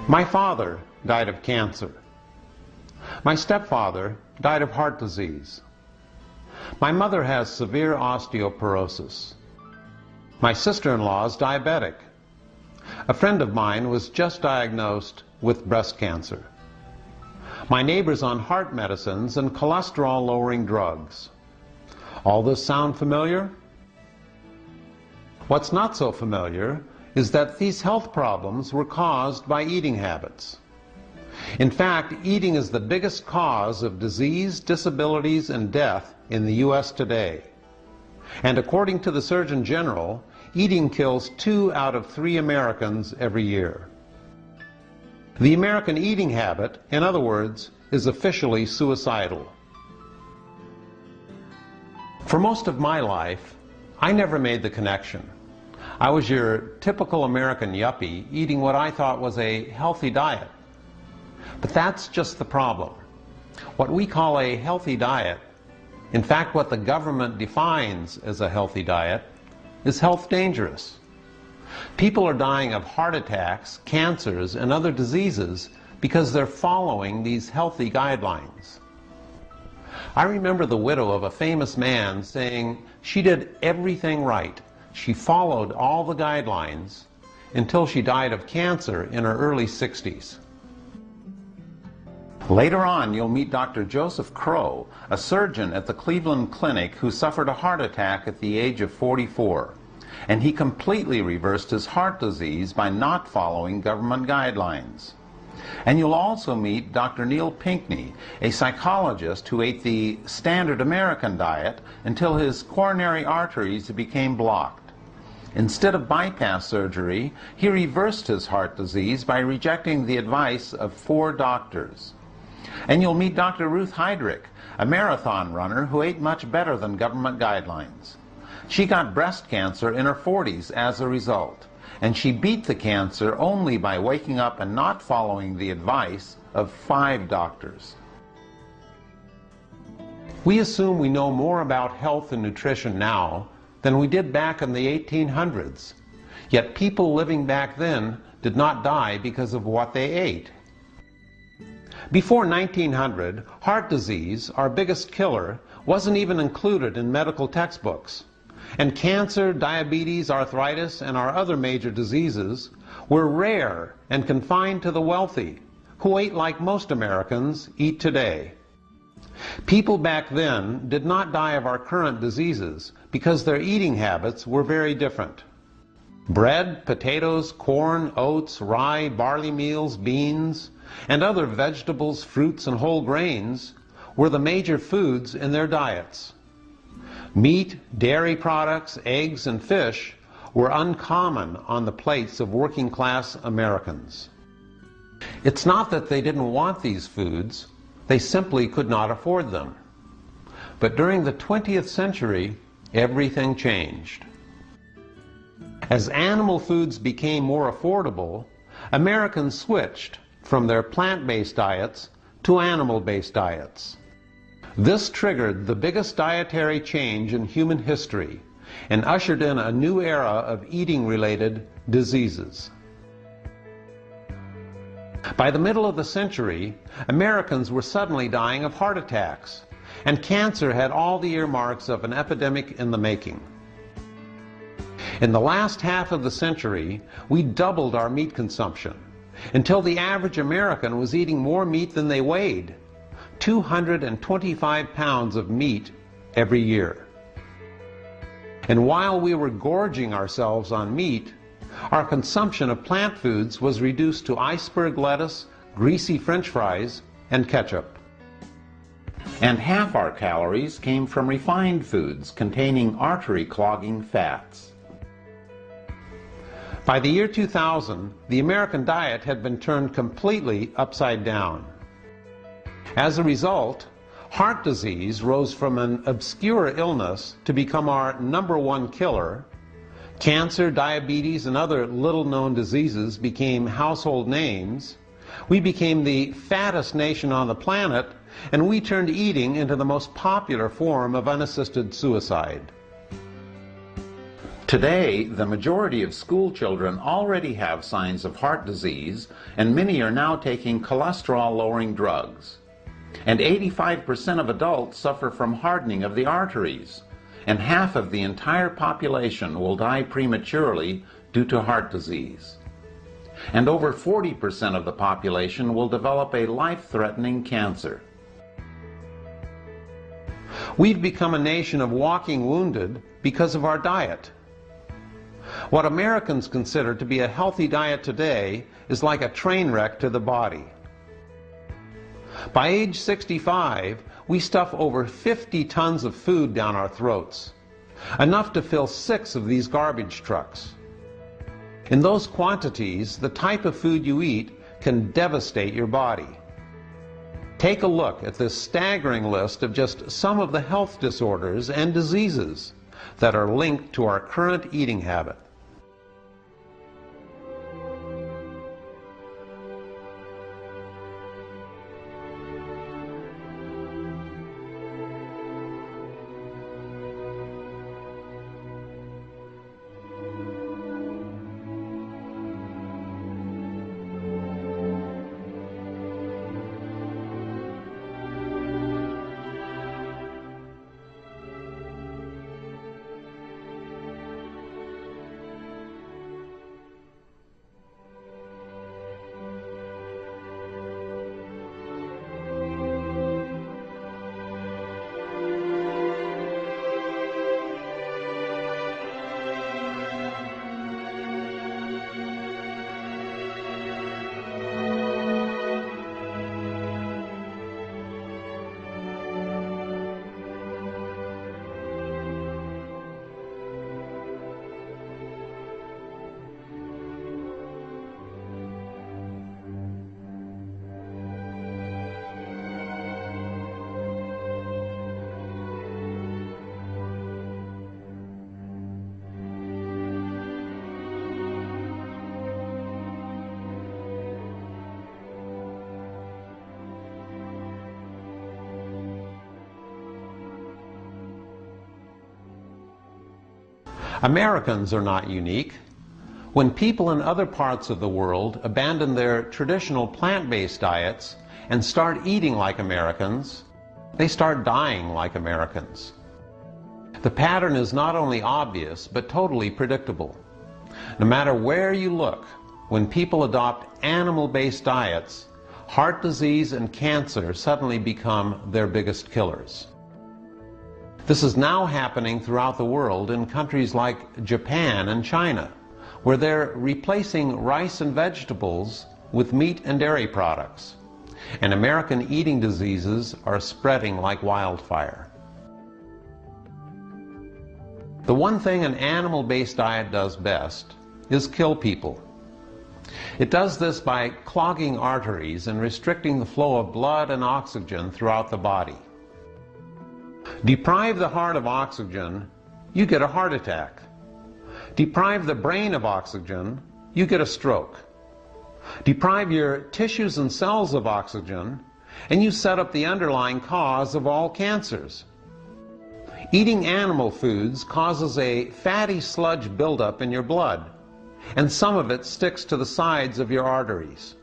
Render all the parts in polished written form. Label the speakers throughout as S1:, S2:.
S1: My father died of cancer. My stepfather died of heart disease. My mother has severe osteoporosis. My sister-in-law is diabetic. A friend of mine was just diagnosed with breast cancer. My neighbor's on heart medicines and cholesterol-lowering drugs. All this sound familiar? What's not so familiar is that these health problems were caused by eating habits. In fact, eating is the biggest cause of disease, disabilities, and death in the U.S. today. And according to the Surgeon General, eating kills 2 out of 3 Americans every year. The American eating habit, in other words, is officially suicidal. For most of my life, I never made the connection. I was your typical American yuppie eating what I thought was a healthy diet. But that's just the problem. What we call a healthy diet, in fact what the government defines as a healthy diet, is health dangerous. People are dying of heart attacks, cancers, and other diseases because they're following these healthy guidelines. I remember the widow of a famous man saying she did everything right. She followed all the guidelines until she died of cancer in her early 60s. Later on, you'll meet Dr. Joseph Crow, a surgeon at the Cleveland Clinic who suffered a heart attack at the age of 44. And he completely reversed his heart disease by not following government guidelines. And you'll also meet Dr. Neil Pinckney, a psychologist who ate the standard American diet until his coronary arteries became blocked. Instead of bypass surgery, he reversed his heart disease by rejecting the advice of 4 doctors. And you'll meet Dr. Ruth Heydrich, a marathon runner who ate much better than government guidelines. She got breast cancer in her 40s as a result, and she beat the cancer only by waking up and not following the advice of 5 doctors. We assume we know more about health and nutrition now than we did back in the 1800s. Yet people living back then did not die because of what they ate. Before 1900, heart disease, our biggest killer, wasn't even included in medical textbooks. And cancer, diabetes, arthritis, and our other major diseases were rare and confined to the wealthy, who ate like most Americans eat today. People back then did not die of our current diseases because their eating habits were very different. Bread, potatoes, corn, oats, rye, barley meals, beans, and other vegetables, fruits, and whole grains were the major foods in their diets. Meat, dairy products, eggs, and fish were uncommon on the plates of working-class Americans. It's not that they didn't want these foods, they simply could not afford them. But during the 20th century, everything changed. As animal foods became more affordable, Americans switched from their plant-based diets to animal-based diets. This triggered the biggest dietary change in human history and ushered in a new era of eating-related diseases. By the middle of the century, Americans were suddenly dying of heart attacks, and cancer had all the earmarks of an epidemic in the making. In the last half of the century, we doubled our meat consumption, until the average American was eating more meat than they weighed, 225 pounds of meat every year. And while we were gorging ourselves on meat, our consumption of plant foods was reduced to iceberg lettuce, greasy French fries, and ketchup. And half our calories came from refined foods containing artery-clogging fats. By the year 2000, the American diet had been turned completely upside down. As a result, heart disease rose from an obscure illness to become our #1 killer. Cancer, diabetes, and other little-known diseases became household names. We became the fattest nation on the planet, and we turned eating into the most popular form of unassisted suicide.
S2: Today, the majority of school children already have signs of heart disease, and many are now taking cholesterol-lowering drugs. And 85% of adults suffer from hardening of the arteries, and half of the entire population will die prematurely due to heart disease. And over 40% of the population will develop a life-threatening cancer.
S1: We've become a nation of walking wounded because of our diet. What Americans consider to be a healthy diet today is like a train wreck to the body. By age 65, we stuff over 50 tons of food down our throats, enough to fill 6 of these garbage trucks. In those quantities, the type of food you eat can devastate your body. Take a look at this staggering list of just some of the health disorders and diseases that are linked to our current eating habit. Americans are not unique. When people in other parts of the world abandon their traditional plant-based diets and start eating like Americans, they start dying like Americans. The pattern is not only obvious, but totally predictable. No matter where you look, when people adopt animal-based diets, heart disease and cancer suddenly become their biggest killers. This is now happening throughout the world in countries like Japan and China, where they're replacing rice and vegetables with meat and dairy products. And American eating diseases are spreading like wildfire. The one thing an animal-based diet does best is kill people. It does this by clogging arteries and restricting the flow of blood and oxygen throughout the body. Deprive the heart of oxygen, you get a heart attack. Deprive the brain of oxygen, you get a stroke. Deprive your tissues and cells of oxygen, and you set up the underlying cause of all cancers. Eating animal foods causes a fatty sludge buildup in your blood, and some of it sticks to the sides of your arteries.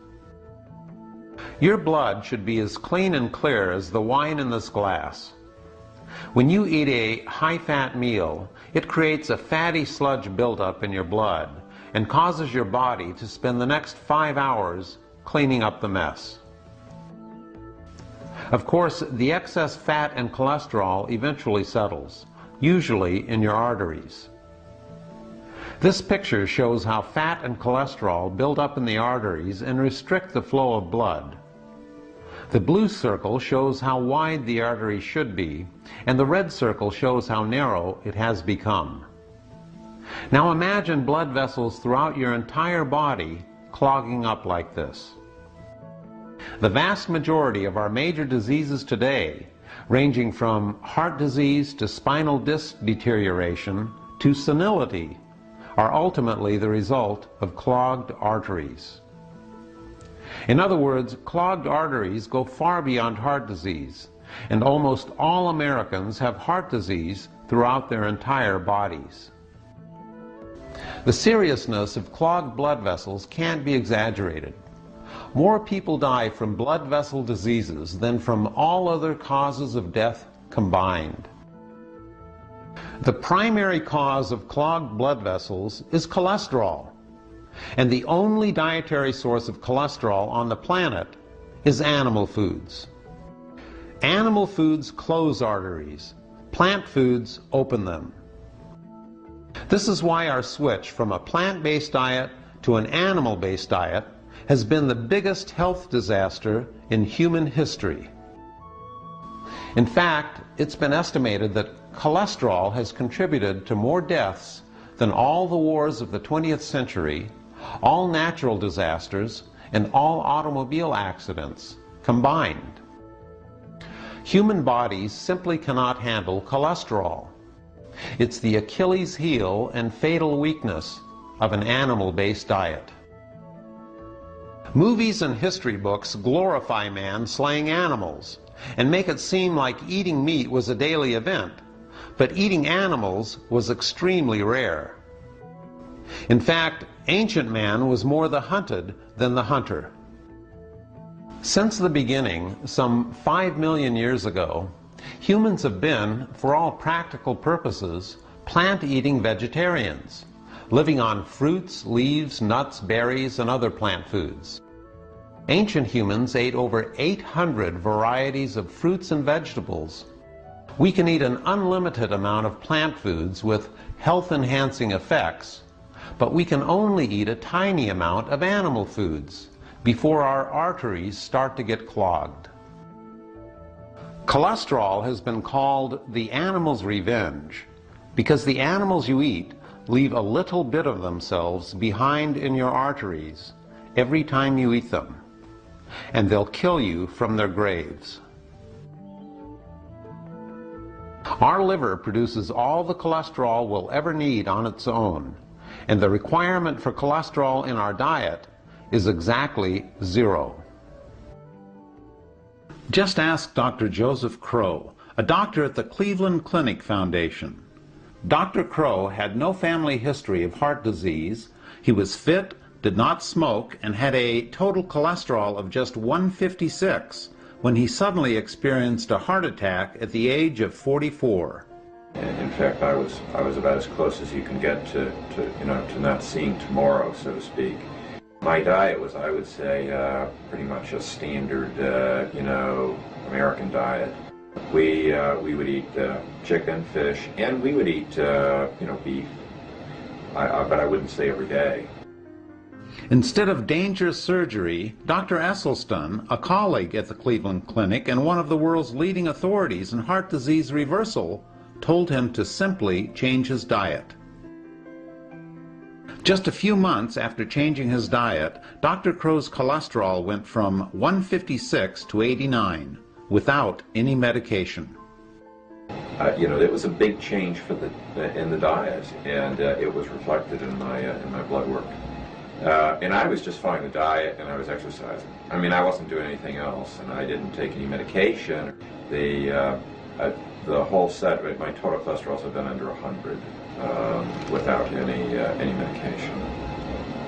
S1: Your blood should be as clean and clear as the wine in this glass. When you eat a high-fat meal, it creates a fatty sludge buildup in your blood and causes your body to spend the next 5 hours cleaning up the mess. Of course, the excess fat and cholesterol eventually settles, usually in your arteries. This picture shows how fat and cholesterol build up in the arteries and restrict the flow of blood. The blue circle shows how wide the artery should be, and the red circle shows how narrow it has become. Now imagine blood vessels throughout your entire body clogging up like this. The vast majority of our major diseases today, ranging from heart disease to spinal disc deterioration to senility, are ultimately the result of clogged arteries. In other words, clogged arteries go far beyond heart disease, and almost all Americans have heart disease throughout their entire bodies. The seriousness of clogged blood vessels can't be exaggerated. More people die from blood vessel diseases than from all other causes of death combined. The primary cause of clogged blood vessels is cholesterol, and the only dietary source of cholesterol on the planet is animal foods. Animal foods close arteries. Plant foods open them. This is why our switch from a plant-based diet to an animal-based diet has been the biggest health disaster in human history. In fact, it's been estimated that cholesterol has contributed to more deaths than all the wars of the 20th century, all natural disasters, and all automobile accidents combined. Human bodies simply cannot handle cholesterol. It's the Achilles heel and fatal weakness of an animal-based diet. Movies and history books glorify man slaying animals and make it seem like eating meat was a daily event, but eating animals was extremely rare. In fact, ancient man was more the hunted than the hunter. Since the beginning, some 5 million years ago, humans have been, for all practical purposes, plant-eating vegetarians, living on fruits, leaves, nuts, berries, and other plant foods. Ancient humans ate over 800 varieties of fruits and vegetables. We can eat an unlimited amount of plant foods with health-enhancing effects, but we can only eat a tiny amount of animal foods before our arteries start to get clogged. Cholesterol has been called the animal's revenge because the animals you eat leave a little bit of themselves behind in your arteries every time you eat them, and they'll kill you from their graves. Our liver produces all the cholesterol we'll ever need on its own, and the requirement for cholesterol in our diet is exactly 0. Just ask Dr. Joseph Crow, a doctor at the Cleveland Clinic Foundation. Dr. Crow had no family history of heart disease. He was fit, did not smoke, and had a total cholesterol of just 156 when he suddenly experienced a heart attack at the age of 44.
S3: In fact, I was about as close as you can get to not seeing tomorrow, so to speak. My diet was, I would say, pretty much a standard, American diet. We would eat chicken, fish, and we would eat, beef. But I wouldn't say every day.
S2: Instead of dangerous surgery, Dr. Esselstyn, a colleague at the Cleveland Clinic and one of the world's leading authorities in heart disease reversal, told him to simply change his diet. Just a few months after changing his diet, Dr. Crow's cholesterol went from 156 to 89 without any medication.
S3: It was a big change in the diet, and it was reflected in my blood work. And I was just following the diet, and I was exercising. I mean, I wasn't doing anything else, and I didn't take any medication. The whole set, my total cholesterol has been under 100 without any medication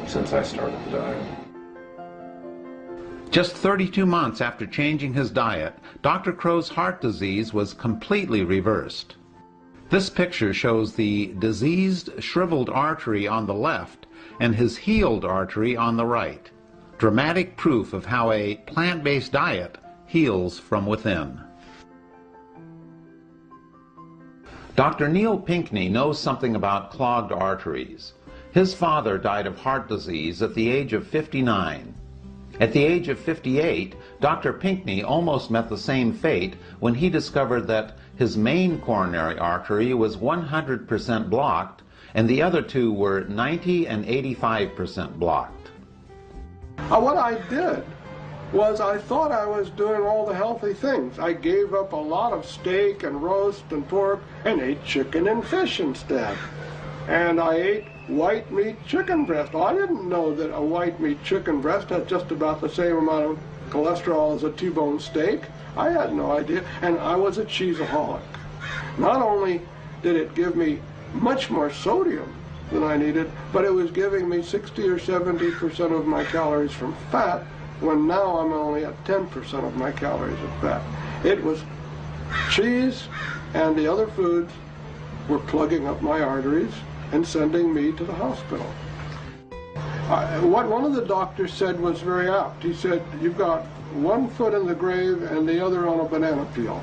S3: since I started the diet.
S2: Just 32 months after changing his diet, Dr. Crow's heart disease was completely reversed. This picture shows the diseased, shriveled artery on the left and his healed artery on the right. Dramatic proof of how a plant-based diet heals from within. Dr. Neil Pinckney knows something about clogged arteries. His father died of heart disease at the age of 59. At the age of 58, Dr. Pinckney almost met the same fate when he discovered that his main coronary artery was 100% blocked and the other two were 90 and 85% blocked.
S4: What I did was I thought I was doing all the healthy things. I gave up a lot of steak and roast and pork and ate chicken and fish instead. And I ate white meat chicken breast. Well, I didn't know that a white meat chicken breast had just about the same amount of cholesterol as a T-bone steak. I had no idea, and I was a cheeseaholic. Not only did it give me much more sodium, than I needed, but it was giving me 60 or 70% of my calories from fat, when now I'm only at 10% of my calories of fat. It was cheese and the other foods were plugging up my arteries and sending me to the hospital. What one of the doctors said was very apt. He said, "You've got one foot in the grave and the other on a banana peel."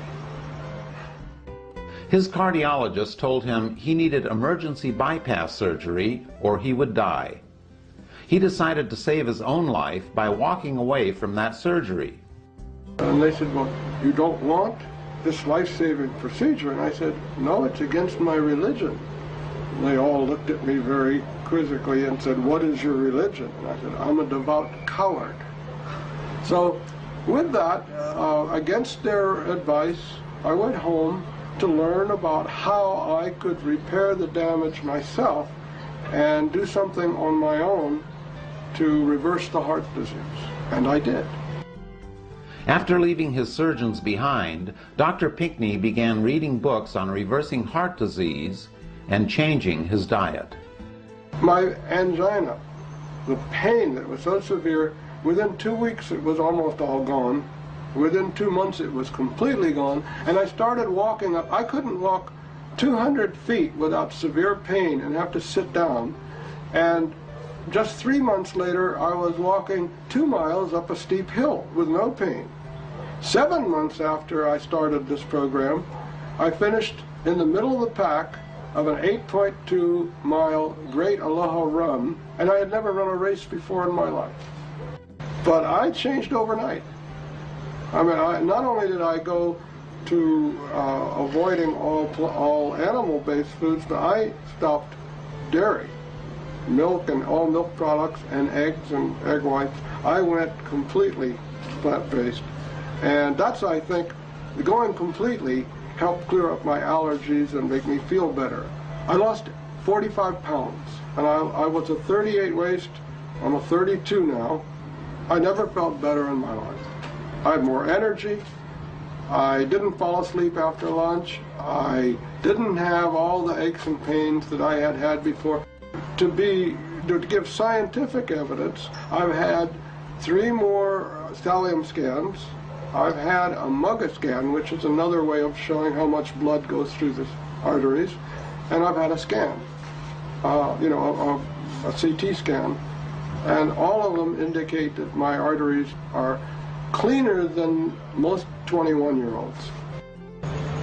S2: His cardiologist told him he needed emergency bypass surgery or he would die. He decided to save his own life by walking away from that surgery.
S4: And they said, "Well, you don't want this life-saving procedure?" And I said, "No, it's against my religion." And they all looked at me very quizzically and said, "What is your religion?" And I said, "I'm a devout coward." So with that, against their advice, I went home to learn about how I could repair the damage myself and do something on my own to reverse the heart disease. And I did.
S2: After leaving his surgeons behind, Dr. Pinckney began reading books on reversing heart disease and changing his diet.
S4: My angina, the pain that was so severe, within 2 weeks it was almost all gone. Within 2 months it was completely gone, and I started walking up. I couldn't walk 200 feet without severe pain and have to sit down. And just 3 months later, I was walking 2 miles up a steep hill with no pain. 7 months after I started this program, I finished in the middle of the pack of an 8.2 mile Great Aloha run, and I had never run a race before in my life. But I changed overnight. I mean, not only did I go to avoiding all animal-based foods, but I stopped dairy, milk and all milk products, and eggs and egg whites. I went completely plant-based. And that's, I think, going completely helped clear up my allergies and make me feel better. I lost 45 pounds, and I was a 38 waist. I'm a 32 now. I never felt better in my life. I had more energy. I didn't fall asleep after lunch. I didn't have all the aches and pains that I had had before. To give scientific evidence, I've had 3 more thallium scans. I've had a MUGA scan, which is another way of showing how much blood goes through the arteries, and I've had a scan, a CT scan, and all of them indicate that my arteries are cleaner than most 21-year-olds.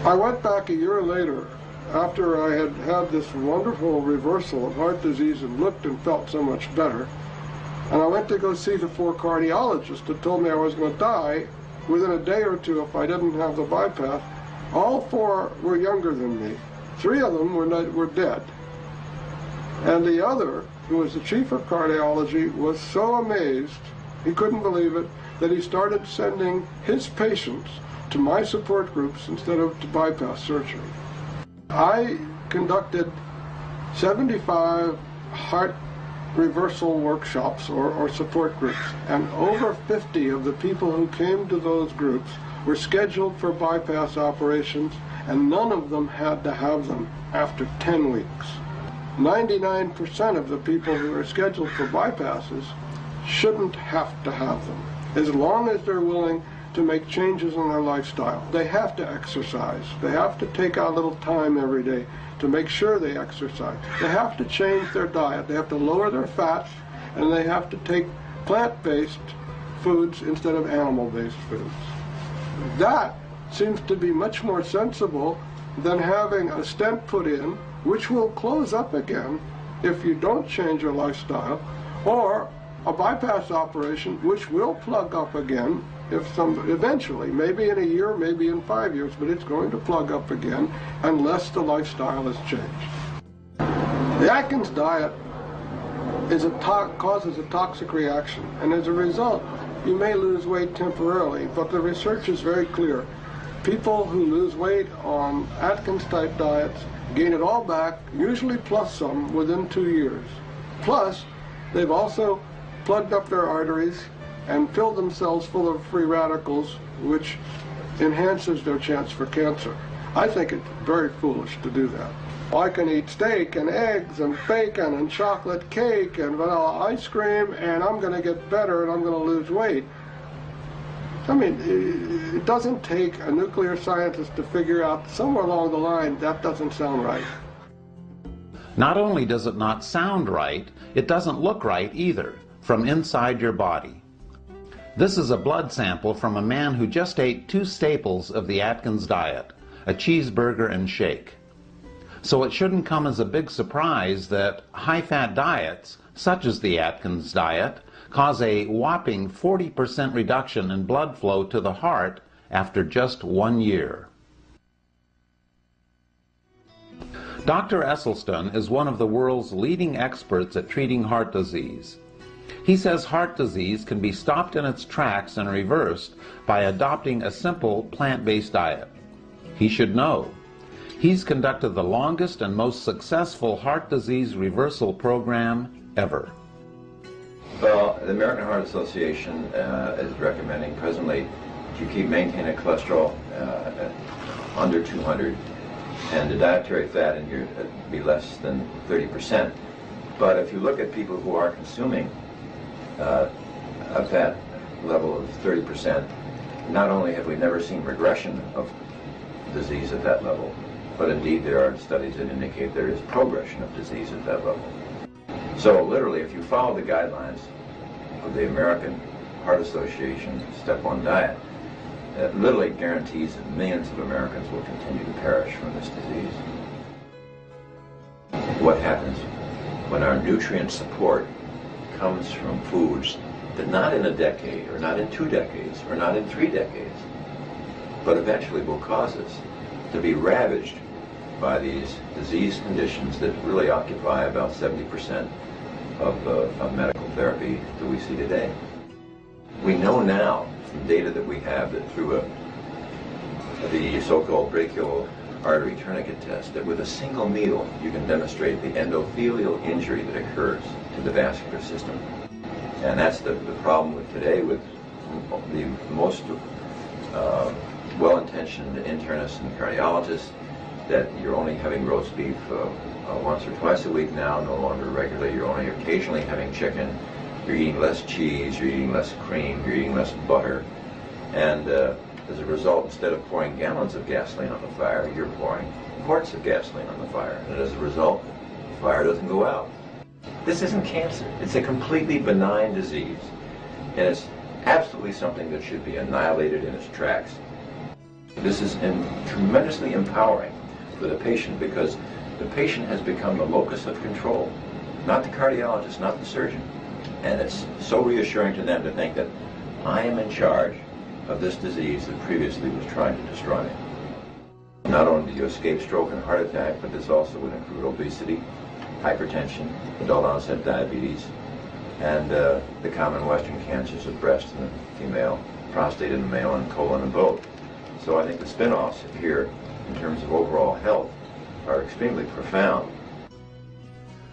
S4: I went back a year later, after I had had this wonderful reversal of heart disease and looked and felt so much better, and I went to go see the 4 cardiologists that told me I was going to die within a day or 2 if I didn't have the bypass. All 4 were younger than me. 3 of them were dead. And the other, who was the chief of cardiology, was so amazed, he couldn't believe it, that he started sending his patients to my support groups instead of to bypass surgery. I conducted 75 heart reversal workshops or support groups, and over 50 of the people who came to those groups were scheduled for bypass operations, and none of them had to have them after 10 weeks. 99% of the people who are scheduled for bypasses shouldn't have to have them, as long as they're willing to make changes in their lifestyle. They have to exercise. They have to take out a little time every day to make sure they exercise. They have to change their diet. They have to lower their fats, and they have to take plant-based foods instead of animal-based foods. That seems to be much more sensible than having a stent put in, which will close up again if you don't change your lifestyle, or a bypass operation, which will plug up again eventually, maybe in a year, maybe in 5 years, but it's going to plug up again unless the lifestyle is changed. The Atkins diet causes a toxic reaction, and as a result, you may lose weight temporarily, but the research is very clear. People who lose weight on Atkins-type diets gain it all back, usually plus some, within 2 years. Plus, they've also plugged up their arteries and filled themselves full of free radicals, which enhances their chance for cancer. I think it's very foolish to do that. I can eat steak and eggs and bacon and chocolate cake and vanilla ice cream, and I'm going to get better and I'm going to lose weight. I mean, it doesn't take a nuclear scientist to figure out somewhere along the line that doesn't sound right.
S2: Not only does it not sound right, it doesn't look right either, from inside your body. This is a blood sample from a man who just ate 2 staples of the Atkins diet, a cheeseburger and shake. So it shouldn't come as a big surprise that high-fat diets, such as the Atkins diet, cause a whopping 40% reduction in blood flow to the heart after just 1 year. Dr. Esselstyn is one of the world's leading experts at treating heart disease. He says heart disease can be stopped in its tracks and reversed by adopting a simple plant-based diet. He should know. He's conducted the longest and most successful heart disease reversal program ever.
S3: Well, the American Heart Association is recommending presently to maintain a cholesterol under 200 and the dietary fat in your be less than 30%. But if you look at people who are consuming a fat level of 30%, not only have we never seen regression of disease at that level, but indeed there are studies that indicate there is progression of disease at that level. So literally, if you follow the guidelines of the American Heart Association Step 1 diet, it literally guarantees that millions of Americans will continue to perish from this disease. What happens when our nutrient support comes from foods that not in a decade, or not in 2 decades, or not in 3 decades, but eventually will cause us to be ravaged by these disease conditions that really occupy about 70% of medical therapy that we see today. We know now from data that we have that through the so-called brachial artery tourniquet test that with a single needle you can demonstrate the endothelial injury that occurs to the vascular system. And that's the problem with today with the most well-intentioned internists and cardiologists, that you're only having roast beef once or twice a week now, no longer regularly. You're only occasionally having chicken. You're eating less cheese, you're eating less cream, you're eating less butter. And as a result, instead of pouring gallons of gasoline on the fire, you're pouring quarts of gasoline on the fire. And as a result, the fire doesn't go out. This isn't cancer. It's a completely benign disease. And it's absolutely something that should be annihilated in its tracks. This is tremendously empowering for the patient because the patient has become the locus of control, not the cardiologist, not the surgeon. And it's so reassuring to them to think that I am in charge of this disease that previously was trying to destroy me. Not only do you escape stroke and heart attack, but this also would include obesity, hypertension, adult onset diabetes, and the common Western cancers of breast in the female, prostate in the male, and colon in both. So I think the spin-offs here, in terms of overall health, are extremely profound.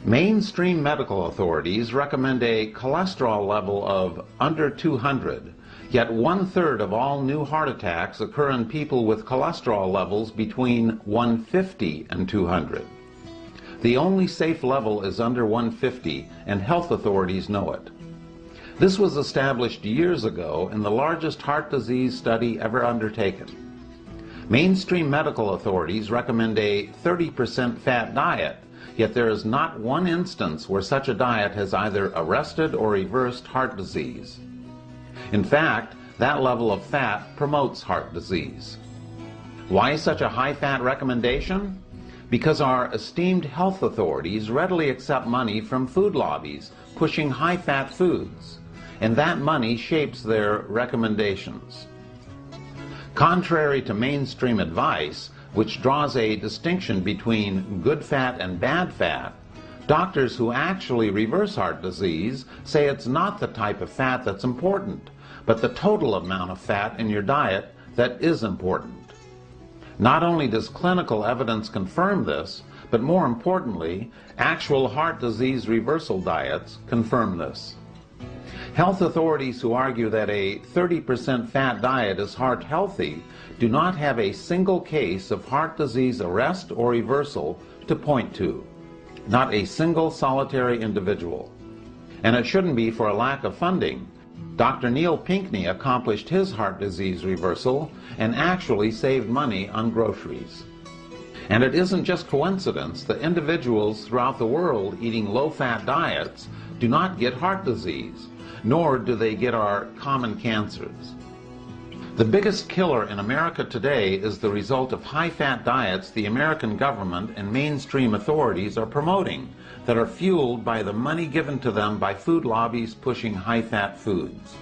S2: Mainstream medical authorities recommend a cholesterol level of under 200, yet 1/3 of all new heart attacks occur in people with cholesterol levels between 150 and 200. The only safe level is under 150, and health authorities know it. This was established years ago in the largest heart disease study ever undertaken. Mainstream medical authorities recommend a 30% fat diet, yet there is not one instance where such a diet has either arrested or reversed heart disease. In fact, that level of fat promotes heart disease. Why such a high-fat recommendation? Because our esteemed health authorities readily accept money from food lobbies pushing high-fat foods, and that money shapes their recommendations. Contrary to mainstream advice, which draws a distinction between good fat and bad fat, doctors who actually reverse heart disease say it's not the type of fat that's important, but the total amount of fat in your diet that is important. Not only does clinical evidence confirm this, but more importantly, actual heart disease reversal diets confirm this. Health authorities who argue that a 30% fat diet is heart healthy do not have a single case of heart disease arrest or reversal to point to. Not a single solitary individual. And it shouldn't be for a lack of funding. Dr. Neil Pinckney accomplished his heart disease reversal and actually saved money on groceries. And it isn't just coincidence that individuals throughout the world eating low-fat diets do not get heart disease, nor do they get our common cancers. The biggest killer in America today is the result of high-fat diets the American government and mainstream authorities are promoting that are fueled by the money given to them by food lobbies pushing high-fat foods.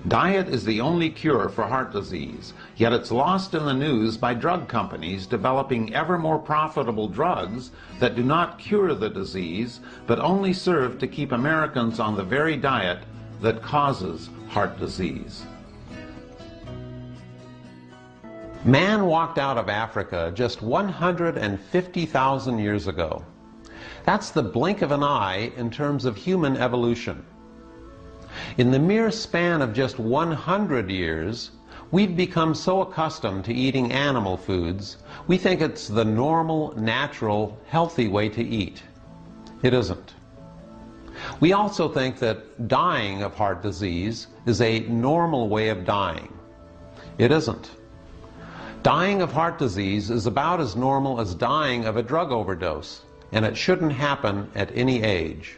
S2: Diet is the only cure for heart disease, yet it's lost in the news by drug companies developing ever more profitable drugs that do not cure the disease, but only serve to keep Americans on the very diet that causes heart disease.
S1: Man walked out of Africa just 150,000 years ago. That's the blink of an eye in terms of human evolution. In the mere span of just 100 years, we've become so accustomed to eating animal foods, we think it's the normal, natural, healthy way to eat. It isn't. We also think that dying of heart disease is a normal way of dying. It isn't. Dying of heart disease is about as normal as dying of a drug overdose, and it shouldn't happen at any age.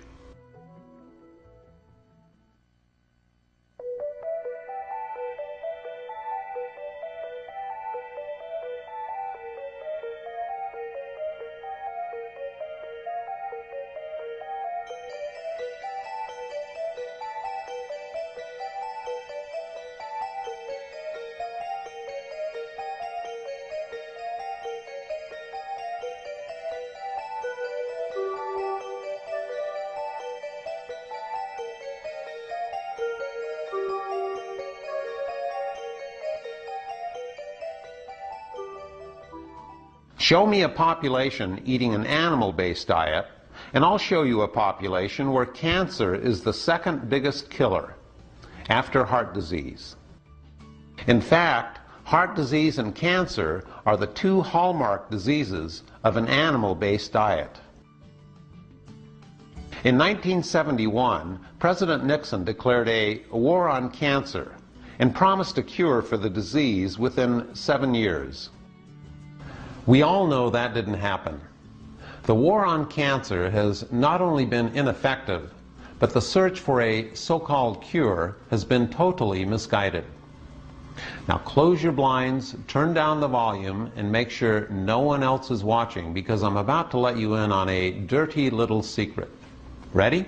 S1: Show me a population eating an animal-based diet, and I'll show you a population where cancer is the second biggest killer, after heart disease. In fact, heart disease and cancer are the two hallmark diseases of an animal-based diet. In 1971, President Nixon declared a war on cancer and promised a cure for the disease within 7 years. We all know that didn't happen. The war on cancer has not only been ineffective, but the search for a so-called cure has been totally misguided. Now close your blinds, turn down the volume, and make sure no one else is watching, because I'm about to let you in on a dirty little secret. Ready?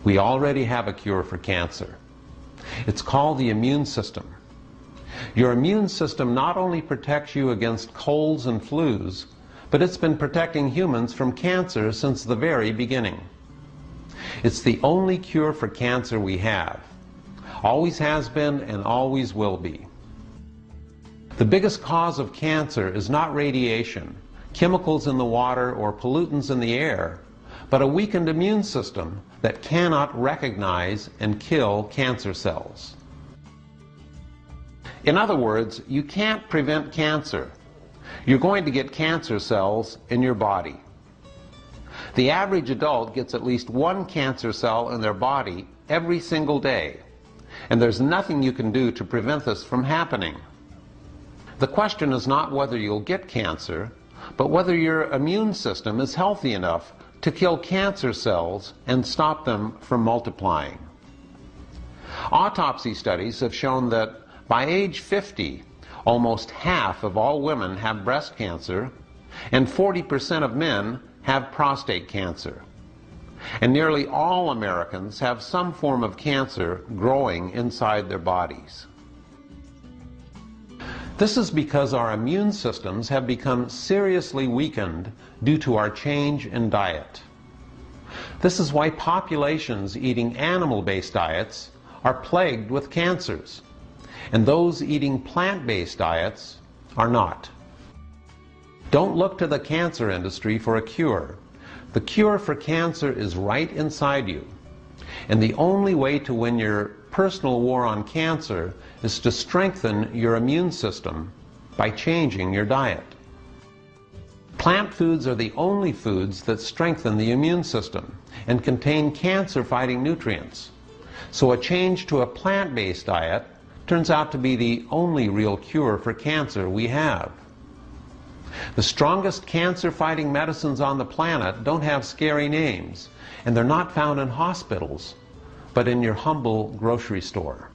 S1: We already have a cure for cancer. It's called the immune system. Your immune system not only protects you against colds and flus, but it's been protecting humans from cancer since the very beginning. It's the only cure for cancer we have. Always has been and always will be. The biggest cause of cancer is not radiation, chemicals in the water, or pollutants in the air, but a weakened immune system that cannot recognize and kill cancer cells. In other words, you can't prevent cancer. You're going to get cancer cells in your body. The average adult gets at least one cancer cell in their body every single day, and there's nothing you can do to prevent this from happening. The question is not whether you'll get cancer, but whether your immune system is healthy enough to kill cancer cells and stop them from multiplying. Autopsy studies have shown that by age 50, almost half of all women have breast cancer, and 40% of men have prostate cancer. And nearly all Americans have some form of cancer growing inside their bodies. This is because our immune systems have become seriously weakened due to our change in diet. This is why populations eating animal-based diets are plagued with cancers, and those eating plant-based diets are not. Don't look to the cancer industry for a cure. The cure for cancer is right inside you. And the only way to win your personal war on cancer is to strengthen your immune system by changing your diet. Plant foods are the only foods that strengthen the immune system and contain cancer-fighting nutrients. So a change to a plant-based diet turns out to be the only real cure for cancer we have. The strongest cancer-fighting medicines on the planet don't have scary names, and they're not found in hospitals, but in your humble grocery store.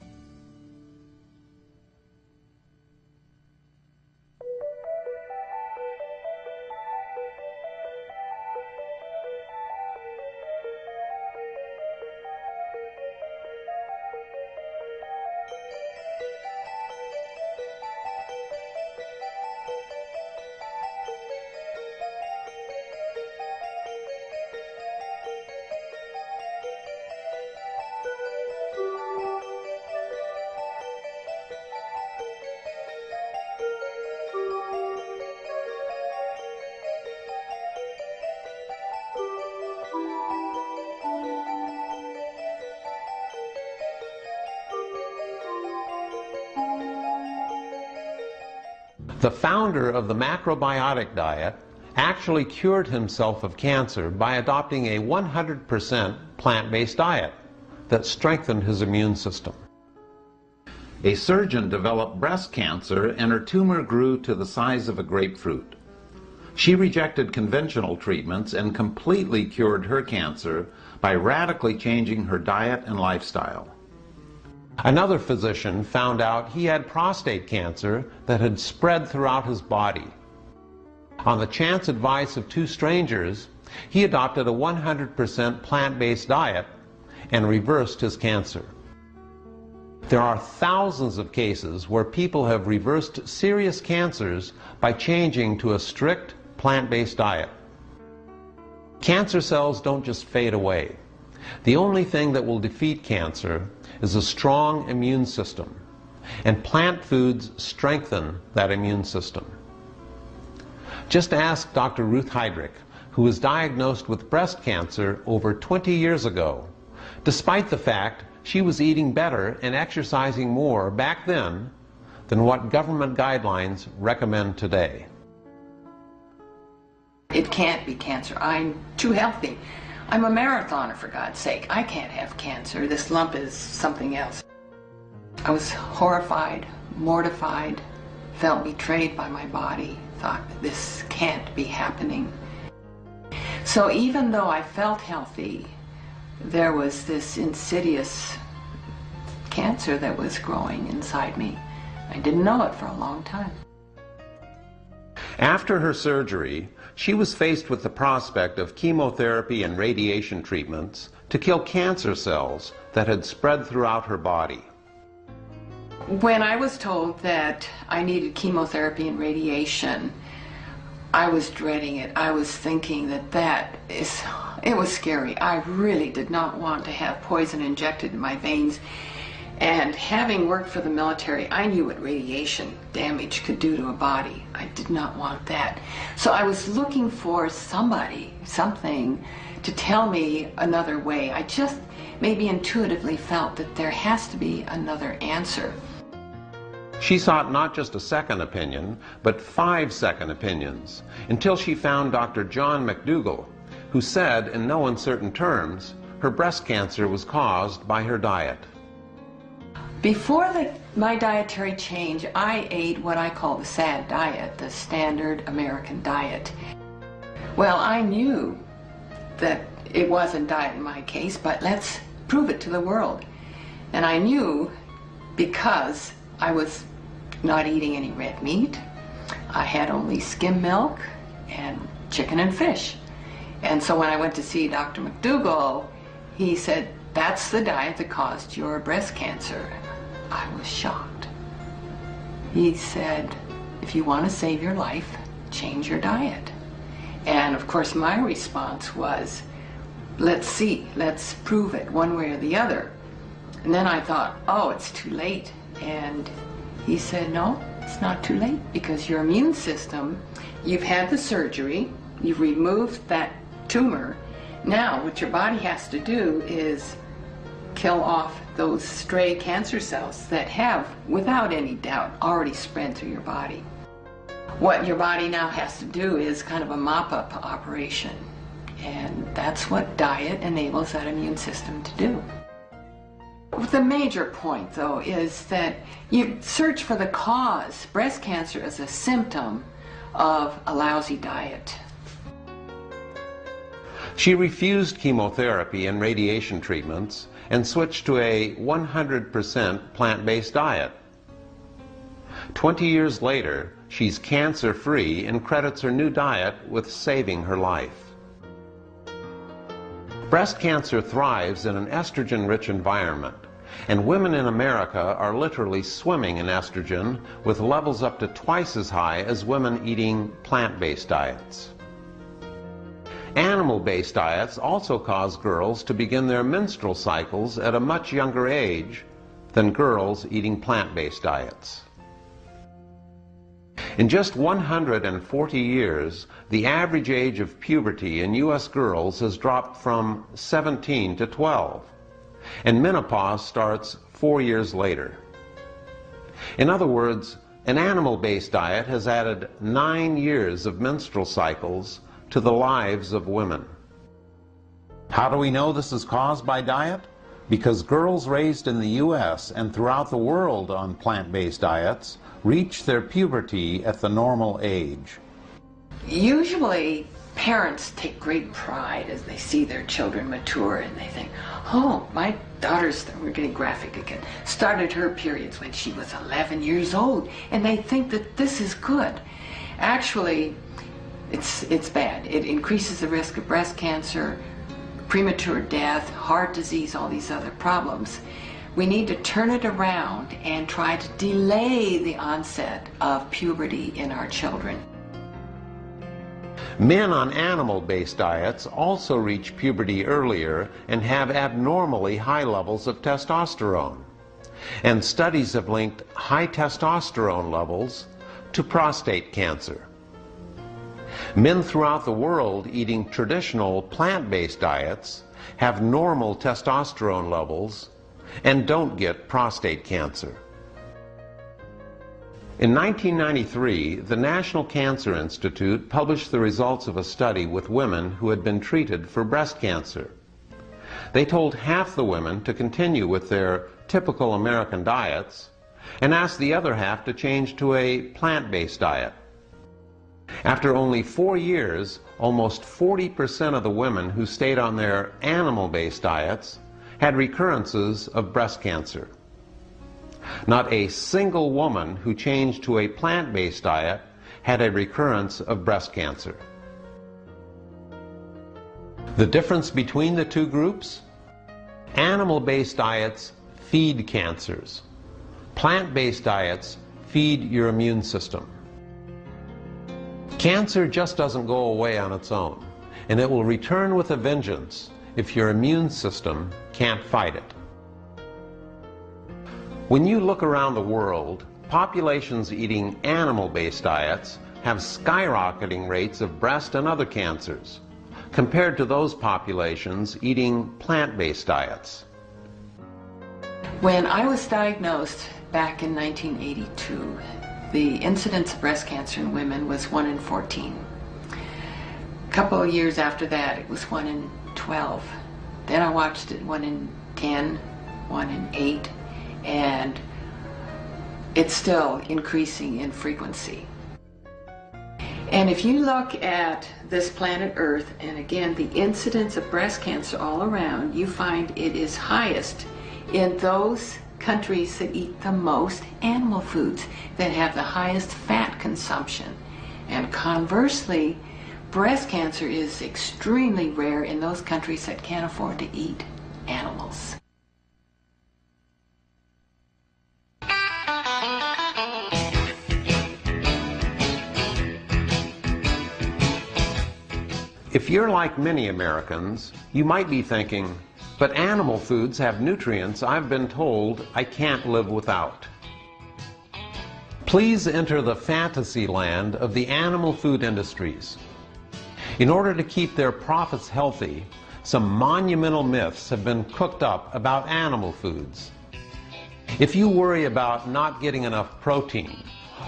S1: The founder of the macrobiotic diet actually cured himself of cancer by adopting a 100% plant-based diet that strengthened his immune system.
S2: A surgeon developed breast cancer and her tumor grew to the size of a grapefruit. She rejected conventional treatments and completely cured her cancer by radically changing her diet and lifestyle.
S1: Another physician found out he had prostate cancer that had spread throughout his body. On the chance advice of two strangers, he adopted a 100% plant-based diet and reversed his cancer. There are thousands of cases where people have reversed serious cancers by changing to a strict plant-based diet. Cancer cells don't just fade away. The only thing that will defeat cancer is a strong immune system, and plant foods strengthen that immune system. Just ask Dr. Ruth Heydrich, who was diagnosed with breast cancer over 20 years ago, despite the fact she was eating better and exercising more back then than what government guidelines recommend today.
S5: It can't be cancer. I'm too healthy. I'm a marathoner, for God's sake. I can't have cancer. This lump is something else. I was horrified, mortified, felt betrayed by my body, thought this can't be happening. So even though I felt healthy, there was this insidious cancer that was growing inside me. I didn't know it for a long time.
S1: After her surgery, she was faced with the prospect of chemotherapy and radiation treatments to kill cancer cells that had spread throughout her body.
S5: When I was told that I needed chemotherapy and radiation, I was dreading it. I was thinking it was scary. I really did not want to have poison injected in my veins. And having worked for the military, I knew what radiation damage could do to a body. I did not want that. So I was looking for something to tell me another way. I just maybe intuitively felt that there has to be another answer.
S1: She sought not just a second opinion, but 5 second opinions, until she found Dr. John McDougall, who said in no uncertain terms her breast cancer was caused by her diet.
S5: Before my dietary change, I ate what I call the SAD diet, the standard American diet. Well, I knew that it wasn't diet in my case, but let's prove it to the world. And I knew because I was not eating any red meat. I had only skim milk and chicken and fish. And so when I went to see Dr. McDougall, he said, that's the diet that caused your breast cancer. I was shocked. He said, if you want to save your life, change your diet. And of course my response was, let's see, let's prove it one way or the other. And then I thought, oh, it's too late. And he said, no, it's not too late, because your immune system, you've had the surgery, you've removed that tumor. Now what your body has to do is kill off those stray cancer cells that have, without any doubt, already spread through your body. What your body now has to do is kind of a mop-up operation, and that's what diet enables that immune system to do. The major point, though, is that you search for the cause. Breast cancer is a symptom of a lousy diet.
S1: She refused chemotherapy and radiation treatments and switched to a 100% plant-based diet. 20 years later, she's cancer-free and credits her new diet with saving her life. Breast cancer thrives in an estrogen-rich environment, and women in America are literally swimming in estrogen with levels up to twice as high as women eating plant-based diets. Animal-based diets also cause girls to begin their menstrual cycles at a much younger age than girls eating plant-based diets. In just 140 years, the average age of puberty in U.S. girls has dropped from 17 to 12, and menopause starts 4 years later. In other words, an animal-based diet has added 9 years of menstrual cycles to the lives of women. How do we know this is caused by diet? Because girls raised in the U.S. and throughout the world on plant-based diets reach their puberty at the normal age.
S5: Usually, parents take great pride as they see their children mature, and they think, oh, my daughter's, we're getting graphic again, started her periods when she was 11 years old, and they think that this is good. Actually, it's bad. It increases the risk of breast cancer, premature death, heart disease, all these other problems. We need to turn it around and try to delay the onset of puberty in our children.
S1: Men on animal-based diets also reach puberty earlier and have abnormally high levels of testosterone. And studies have linked high testosterone levels to prostate cancer. Men throughout the world eating traditional plant-based diets have normal testosterone levels and don't get prostate cancer. In 1993, the National Cancer Institute published the results of a study with women who had been treated for breast cancer. They told half the women to continue with their typical American diets and asked the other half to change to a plant-based diet. After only 4 years, almost 40% of the women who stayed on their animal-based diets had recurrences of breast cancer. Not a single woman who changed to a plant-based diet had a recurrence of breast cancer. The difference between the two groups? Animal-based diets feed cancers. Plant-based diets feed your immune system. Cancer just doesn't go away on its own, and it will return with a vengeance if your immune system can't fight it. When you look around the world, populations eating animal-based diets have skyrocketing rates of breast and other cancers, compared to those populations eating plant-based diets.
S5: When I was diagnosed back in 1982, the incidence of breast cancer in women was 1 in 14. A couple of years after that, it was 1 in 12. Then I watched it 1 in 10, 1 in 8, and it's still increasing in frequency. And if you look at this planet Earth, and again, the incidence of breast cancer all around, you find it is highest in those countries that eat the most animal foods, that have the highest fat consumption. And conversely, breast cancer is extremely rare in those countries that can't afford to eat animals.
S1: If you're like many Americans, you might be thinking, but animal foods have nutrients I've been told I can't live without. Please enter the fantasy land of the animal food industries. In order to keep their profits healthy, some monumental myths have been cooked up about animal foods. If you worry about not getting enough protein,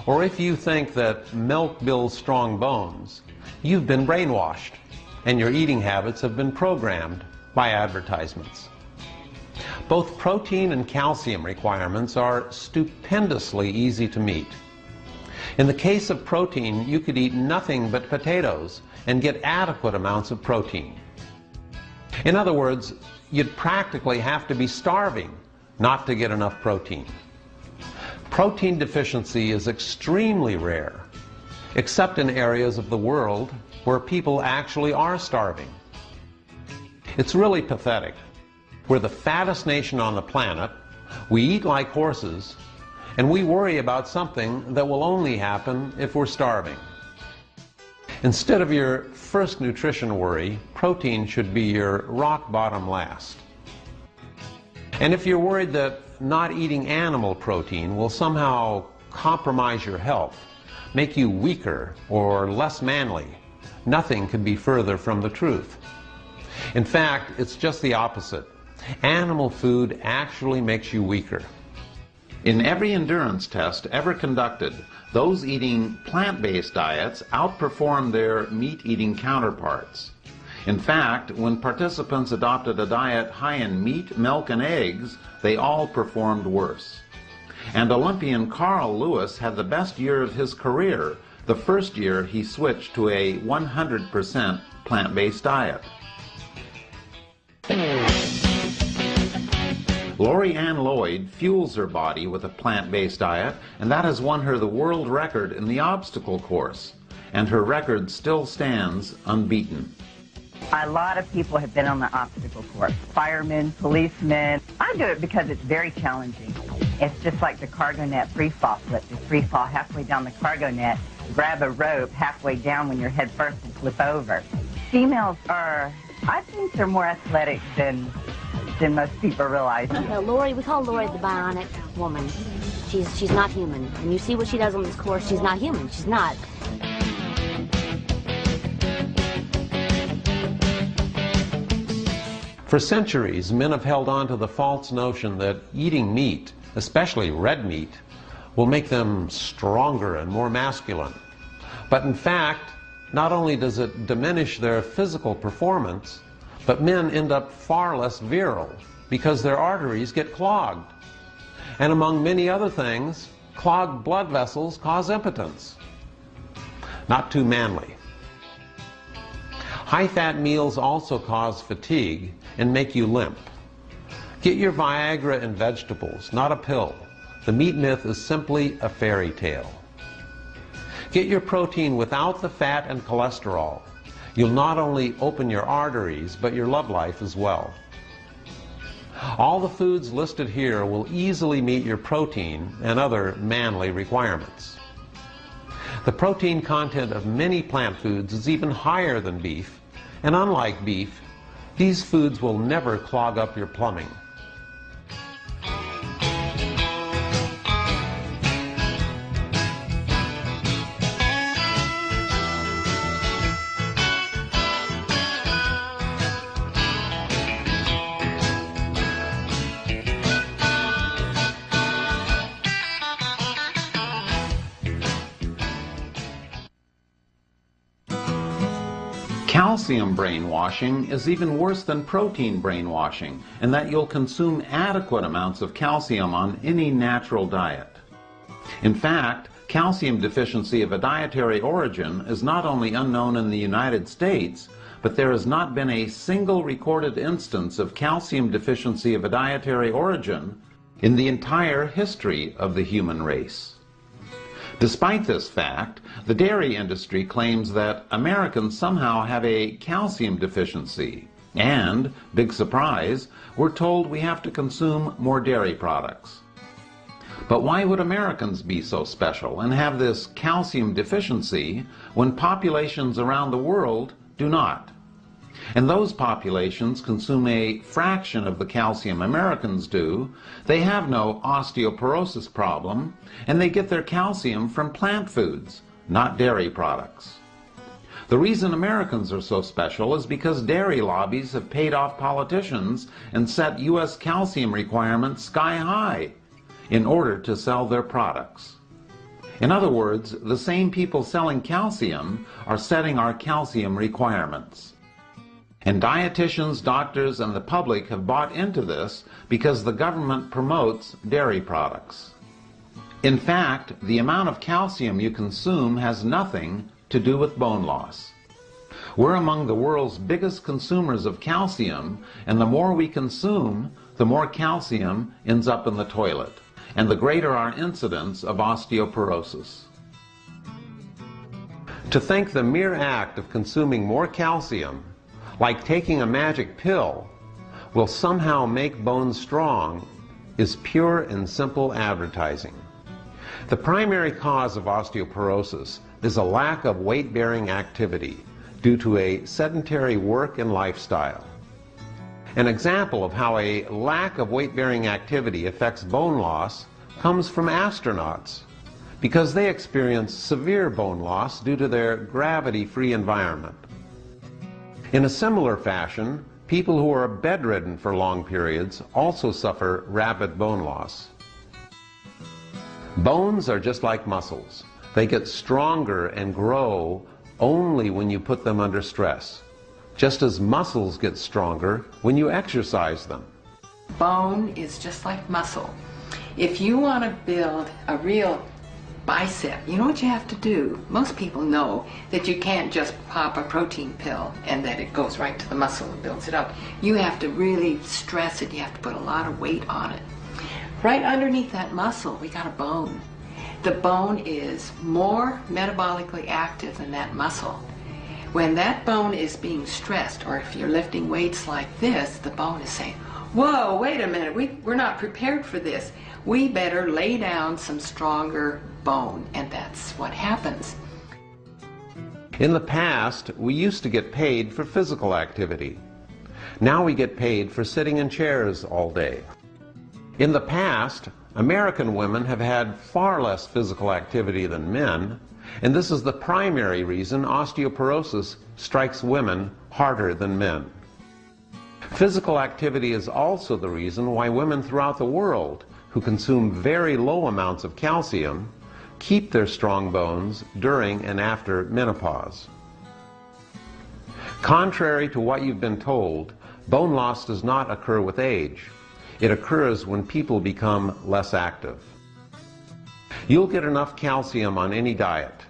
S1: or if you think that milk builds strong bones, you've been brainwashed, and your eating habits have been programmed by advertisements. Both protein and calcium requirements are stupendously easy to meet. In the case of protein, you could eat nothing but potatoes and get adequate amounts of protein. In other words, you'd practically have to be starving not to get enough protein. Protein deficiency is extremely rare, except in areas of the world where people actually are starving. It's really pathetic. We're the fattest nation on the planet, we eat like horses, and we worry about something that will only happen if we're starving. Instead of your first nutrition worry, protein should be your rock bottom last. And if you're worried that not eating animal protein will somehow compromise your health, make you weaker or less manly, nothing could be further from the truth. In fact, it's just the opposite. Animal food actually makes you weaker.
S2: In every endurance test ever conducted, those eating plant-based diets outperformed their meat-eating counterparts. In fact, when participants adopted a diet high in meat, milk, and eggs, they all performed worse. And Olympian Carl Lewis had the best year of his career, the first year he switched to a 100% plant-based diet. Lori Ann Lloyd fuels her body with a plant-based diet, and that has won her the world record in the obstacle course. And her record still stands unbeaten.
S6: A lot of people have been on the obstacle course. Firemen, policemen. I do it because it's very challenging. It's just like the cargo net free fall flip. You free fall halfway down the cargo net, grab a rope halfway down when you're head first and flip over. Females are, I think they're more athletic than most people realize.
S7: Lori, we call Lori the bionic woman. She's not human. And you see what she does on this course, she's not human. She's not.
S1: For centuries, men have held on to the false notion that eating meat, especially red meat, will make them stronger and more masculine. But in fact, not only does it diminish their physical performance, but men end up far less virile because their arteries get clogged. And among many other things, clogged blood vessels cause impotence. Not too manly. High-fat meals also cause fatigue and make you limp. Get your Viagra and vegetables, not a pill. The meat myth is simply a fairy tale. Get your protein without the fat and cholesterol. You'll not only open your arteries, but your love life as well. All the foods listed here will easily meet your protein and other manly requirements. The protein content of many plant foods is even higher than beef, and unlike beef, these foods will never clog up your plumbing.
S2: Calcium brainwashing is even worse than protein brainwashing, in that you'll consume adequate amounts of calcium on any natural diet. In fact, calcium deficiency of a dietary origin is not only unknown in the United States, but there has not been a single recorded instance of calcium deficiency of a dietary origin in the entire history of the human race. Despite this fact, the dairy industry claims that Americans somehow have a calcium deficiency, and, big surprise, we're told we have to consume more dairy products. But why would Americans be so special and have this calcium deficiency when populations around the world do not? And those populations consume a fraction of the calcium Americans do. They have no osteoporosis problem, and they get their calcium from plant foods, not dairy products. The reason Americans are so special is because dairy lobbies have paid off politicians and set U.S. calcium requirements sky high in order to sell their products. In other words, the same people selling calcium are setting our calcium requirements. And dietitians, doctors, and the public have bought into this because the government promotes dairy products. In fact, the amount of calcium you consume has nothing to do with bone loss. We're among the world's biggest consumers of calcium, and the more we consume, the more calcium ends up in the toilet, and the greater our incidence of osteoporosis.
S1: To think the mere act of consuming more calcium, like taking a magic pill, will somehow make bones strong is pure and simple advertising. The primary cause of osteoporosis is a lack of weight-bearing activity due to a sedentary work and lifestyle. An example of how a lack of weight-bearing activity affects bone loss comes from astronauts, because they experience severe bone loss due to their gravity-free environment. In a similar fashion, people who are bedridden for long periods also suffer rapid bone loss. Bones are just like muscles. They get stronger and grow only when you put them under stress, just as muscles get stronger when you exercise them.
S5: Bone is just like muscle. If you want to build a real bicep, you know what you have to do? Most people know that you can't just pop a protein pill and that it goes right to the muscle and builds it up. You have to really stress it. You have to put a lot of weight on it. Right underneath that muscle, we got a bone. The bone is more metabolically active than that muscle. When that bone is being stressed, or if you're lifting weights like this, the bone is saying, whoa, wait a minute, we're not prepared for this. We better lay down some stronger bone, and that's what happens.
S1: In the past, we used to get paid for physical activity. Now we get paid for sitting in chairs all day. In the past, American women have had far less physical activity than men, and this is the primary reason osteoporosis strikes women harder than men. Physical activity is also the reason why women throughout the world who consume very low amounts of calcium keep their strong bones during and after menopause. Contrary to what you've been told, bone loss does not occur with age. It occurs when people become less active. You'll get enough calcium on any diet.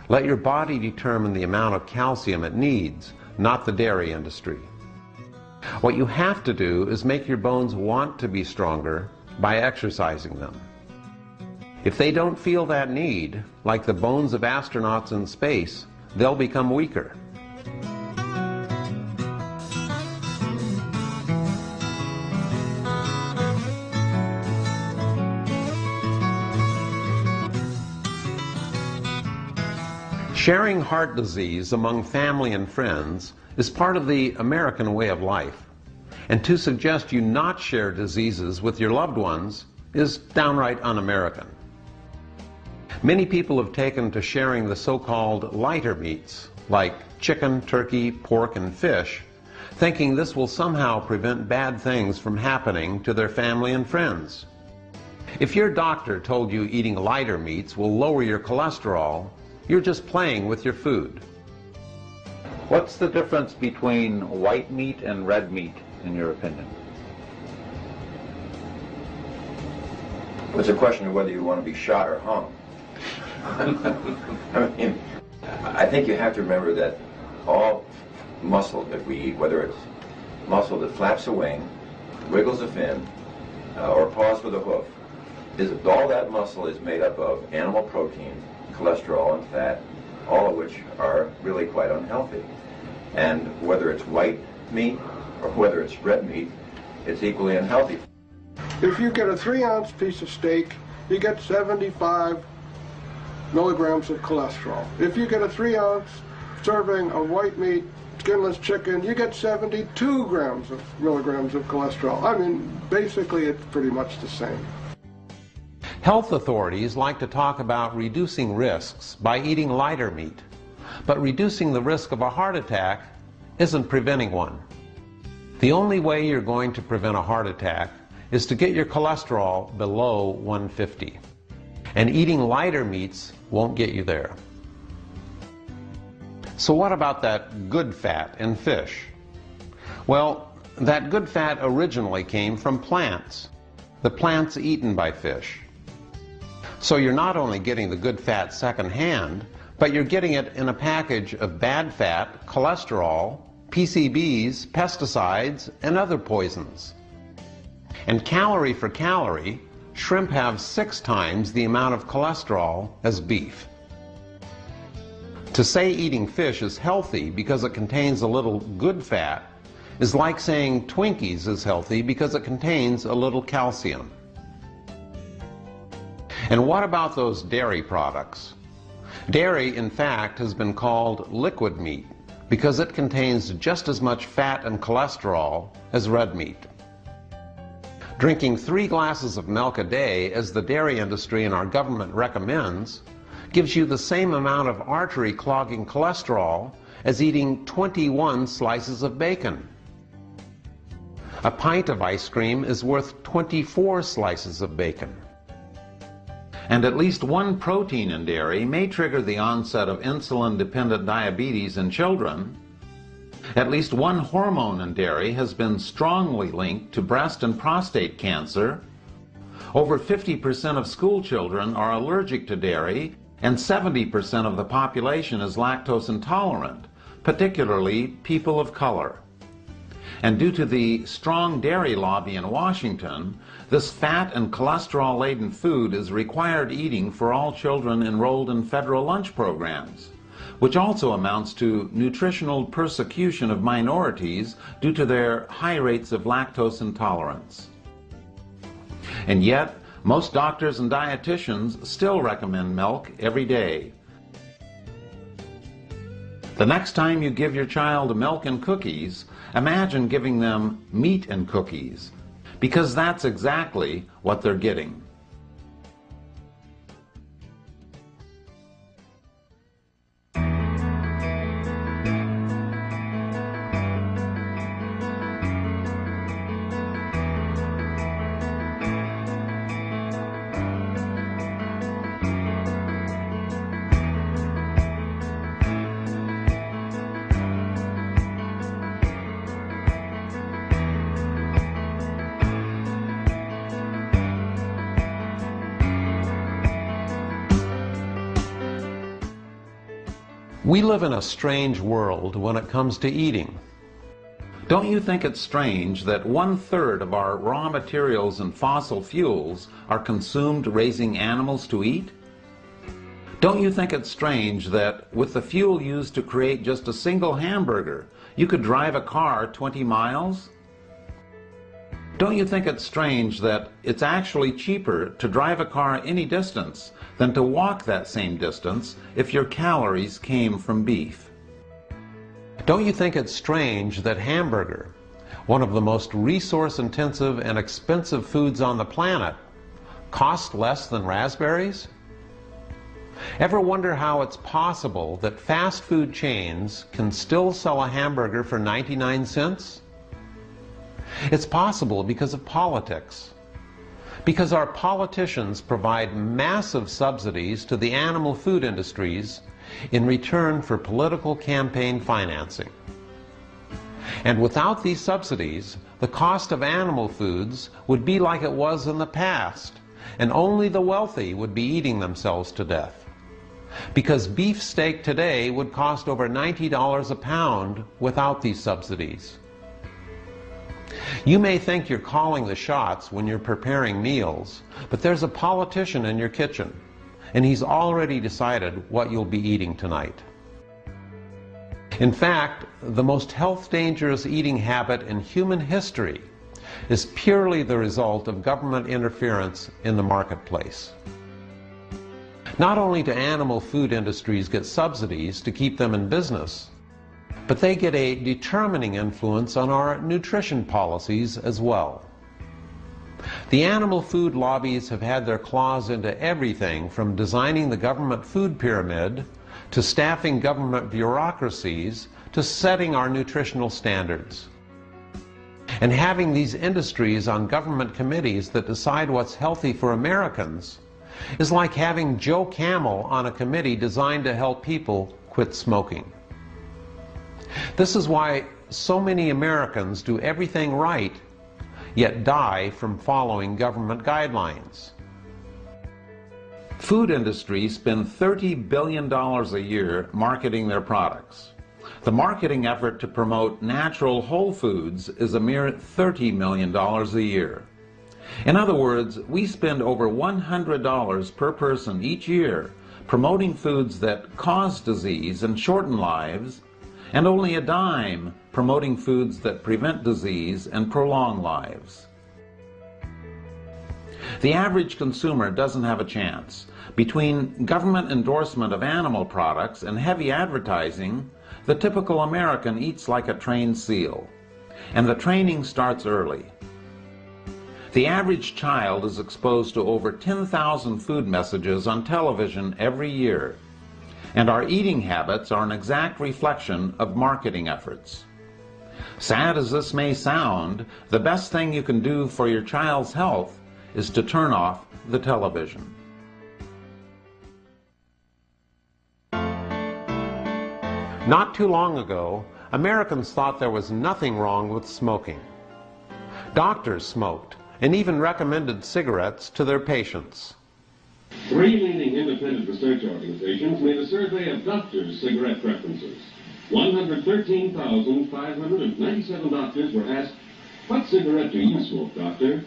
S1: Let your body determine the amount of calcium it needs, not the dairy industry. What you have to do is make your bones want to be stronger by exercising them. If they don't feel that need, like the bones of astronauts in space, they'll become weaker. Sharing heart disease among family and friends is part of the American way of life, and to suggest you not share diseases with your loved ones is downright un-American. Many people have taken to sharing the so-called lighter meats, like chicken, turkey, pork, and fish, thinking this will somehow prevent bad things from happening to their family and friends. If your doctor told you eating lighter meats will lower your cholesterol, you're just playing with your food.
S2: What's the difference between white meat and red meat, in your opinion?
S3: It's a question of whether you want to be shot or hung. I mean, I think you have to remember that all muscle that we eat, whether it's muscle that flaps a wing, wiggles a fin, or paws with a hoof, all that muscle is made up of animal protein, cholesterol, and fat, all of which are really quite unhealthy. And whether it's white meat or whether it's red meat, it's equally unhealthy.
S4: If you get a 3-ounce piece of steak, you get 75 milligrams of cholesterol. If you get a 3-ounce serving of white meat, skinless chicken, you get 72 milligrams of cholesterol. I mean, basically it's pretty much the same.
S1: Health authorities like to talk about reducing risks by eating lighter meat, but reducing the risk of a heart attack isn't preventing one. The only way you're going to prevent a heart attack is to get your cholesterol below 150. And eating lighter meats won't get you there. So what about that good fat in fish? Well, that good fat originally came from plants, the plants eaten by fish. So you're not only getting the good fat secondhand, but you're getting it in a package of bad fat, cholesterol, PCBs, pesticides, and other poisons. And calorie for calorie, shrimp have 6 times the amount of cholesterol as beef. To say eating fish is healthy because it contains a little good fat is like saying Twinkies is healthy because it contains a little calcium. And what about those dairy products? Dairy, in fact, has been called liquid meat because it contains just as much fat and cholesterol as red meat. Drinking 3 glasses of milk a day, as the dairy industry and our government recommends, gives you the same amount of artery-clogging cholesterol as eating 21 slices of bacon. A pint of ice cream is worth 24 slices of bacon.
S2: And at least one protein in dairy may trigger the onset of insulin-dependent diabetes in children. At least one hormone in dairy has been strongly linked to breast and prostate cancer. Over 50% of school children are allergic to dairy, and 70% of the population is lactose intolerant, particularly people of color. And due to the strong dairy lobby in Washington, this fat and cholesterol-laden food is required eating for all children enrolled in federal lunch programs, which also amounts to nutritional persecution of minorities due to their high rates of lactose intolerance. And yet, most doctors and dietitians still recommend milk every day. The next time you give your child milk and cookies, imagine giving them meat and cookies, because that's exactly what they're getting.
S1: We live in a strange world when it comes to eating.
S2: Don't you think it's strange that 1/3 of our raw materials and fossil fuels are consumed raising animals to eat? Don't you think it's strange that with the fuel used to create just a single hamburger, you could drive a car 20 miles? Don't you think it's strange that it's actually cheaper to drive a car any distance than to walk that same distance if your calories came from beef?
S1: Don't you think it's strange that hamburger, one of the most resource-intensive and expensive foods on the planet, costs less than raspberries? Ever wonder how it's possible that fast food chains can still sell a hamburger for 99 cents? It's possible because of politics. Because our politicians provide massive subsidies to the animal food industries in return for political campaign financing. And without these subsidies, the cost of animal foods would be like it was in the past, and only the wealthy would be eating themselves to death. Because beef steak today would cost over $90 a pound without these subsidies. You may think you're calling the shots when you're preparing meals, but there's a politician in your kitchen, and he's already decided what you'll be eating tonight. In fact, the most health-dangerous eating habit in human history is purely the result of government interference in the marketplace. Not only do animal food industries get subsidies to keep them in business, but they get a determining influence on our nutrition policies as well. The animal food lobbies have had their claws into everything from designing the government food pyramid to staffing government bureaucracies, to setting our nutritional standards. And having these industries on government committees that decide what's healthy for Americans is like having Joe Camel on a committee designed to help people quit smoking. This is why so many Americans do everything right, yet die from following government guidelines.
S2: Food industries spend $30 billion a year marketing their products. The marketing effort to promote natural whole foods is a mere $30 million a year. In other words, we spend over $100 per person each year promoting foods that cause disease and shorten lives, and only a dime promoting foods that prevent disease and prolong lives. The average consumer doesn't have a chance. Between government endorsement of animal products and heavy advertising, the typical American eats like a trained seal, and the training starts early. The average child is exposed to over 10,000 food messages on television every year, and our eating habits are an exact reflection of marketing efforts. Sad as this may sound, the best thing you can do for your child's health is to turn off the television.
S1: Not too long ago, Americans thought there was nothing wrong with smoking. Doctors smoked and even recommended cigarettes to their patients.
S8: 3 leading independent research organizations made a survey of doctors' cigarette preferences. 113,597 doctors were asked, "What cigarette do you smoke, doctor?"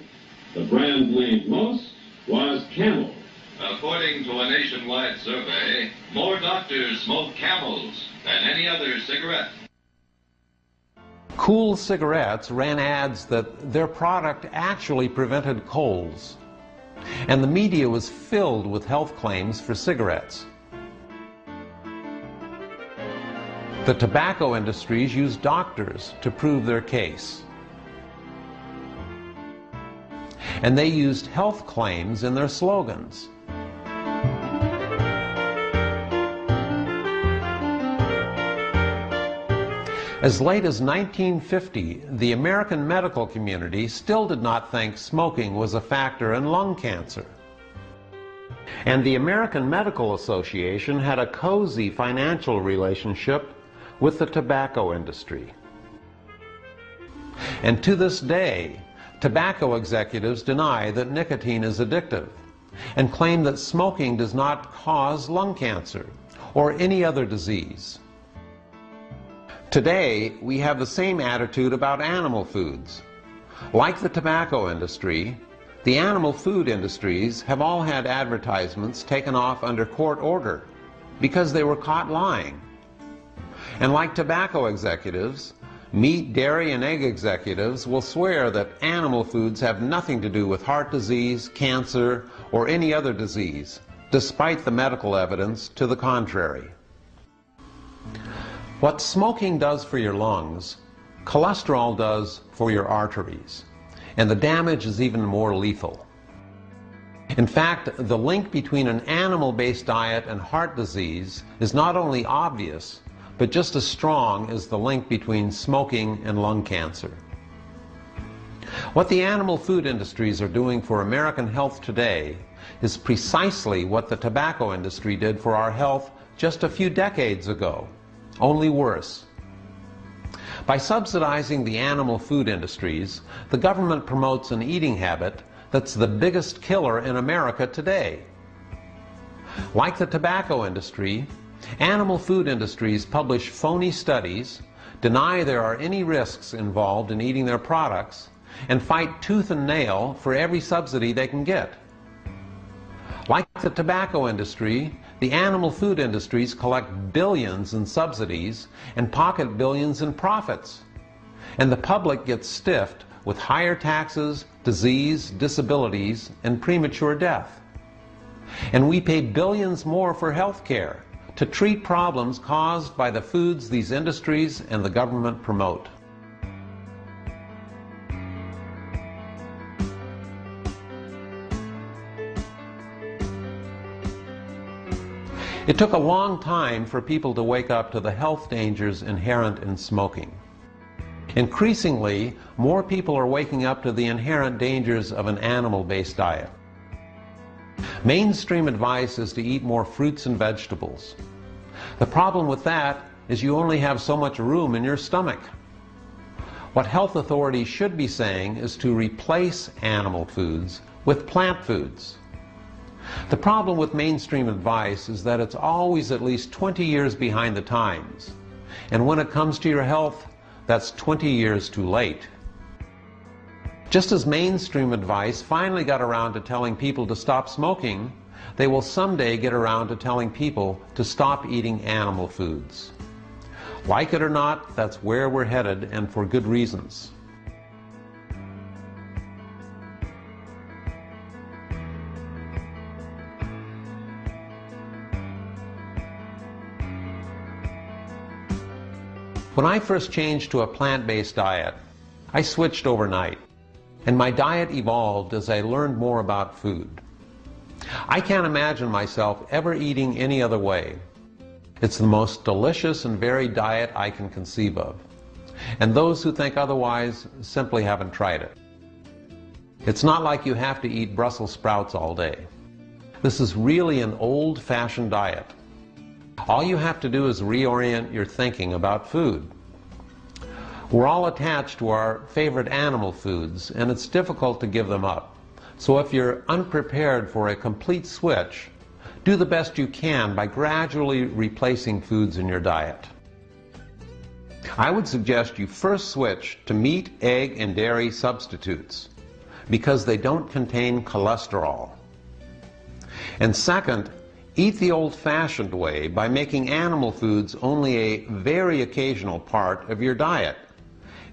S8: The brand named most was Camel.
S9: According to a nationwide survey, more doctors smoke Camels than any other cigarette.
S1: Cool cigarettes ran ads that their product actually prevented colds, and the media was filled with health claims for cigarettes. The tobacco industries used doctors to prove their case, and they used health claims in their slogans. As late as 1950, the American medical community still did not think smoking was a factor in lung cancer. And the American Medical Association had a cozy financial relationship with the tobacco industry. And to this day, tobacco executives deny that nicotine is addictive and claim that smoking does not cause lung cancer or any other disease. Today, we have the same attitude about animal foods. Like the tobacco industry, the animal food industries have all had advertisements taken off under court order because they were caught lying. And like tobacco executives, meat, dairy, and egg executives will swear that animal foods have nothing to do with heart disease, cancer, or any other disease, despite the medical evidence to the contrary. What smoking does for your lungs, cholesterol does for your arteries, and the damage is even more lethal. In fact, the link between an animal-based diet and heart disease is not only obvious, but just as strong as the link between smoking and lung cancer. What the animal food industries are doing for American health today is precisely what the tobacco industry did for our health just a few decades ago, only worse. By subsidizing the animal food industries, the government promotes an eating habit that's the biggest killer in America today. Like the tobacco industry, animal food industries publish phony studies, deny there are any risks involved in eating their products, and fight tooth and nail for every subsidy they can get. Like the tobacco industry, the animal food industries collect billions in subsidies and pocket billions in profits. And the public gets stiffed with higher taxes, disease, disabilities, and premature death. And we pay billions more for health care to treat problems caused by the foods these industries and the government promote. It took a long time for people to wake up to the health dangers inherent in smoking. Increasingly, more people are waking up to the inherent dangers of an animal-based diet. Mainstream advice is to eat more fruits and vegetables. The problem with that is you only have so much room in your stomach. What health authorities should be saying is to replace animal foods with plant foods. The problem with mainstream advice is that it's always at least 20 years behind the times. And when it comes to your health, that's 20 years too late. Just as mainstream advice finally got around to telling people to stop smoking, they will someday get around to telling people to stop eating animal foods. Like it or not, that's where we're headed, and for good reasons. When I first changed to a plant-based diet, I switched overnight, and my diet evolved as I learned more about food. I can't imagine myself ever eating any other way. It's the most delicious and varied diet I can conceive of, and those who think otherwise simply haven't tried it. It's not like you have to eat Brussels sprouts all day. This is really an old-fashioned diet. All you have to do is reorient your thinking about food. We're all attached to our favorite animal foods, and it's difficult to give them up. So if you're unprepared for a complete switch, do the best you can by gradually replacing foods in your diet. I would suggest you first switch to meat, egg, and dairy substitutes because they don't contain cholesterol. And second, eat the old-fashioned way by making animal foods only a very occasional part of your diet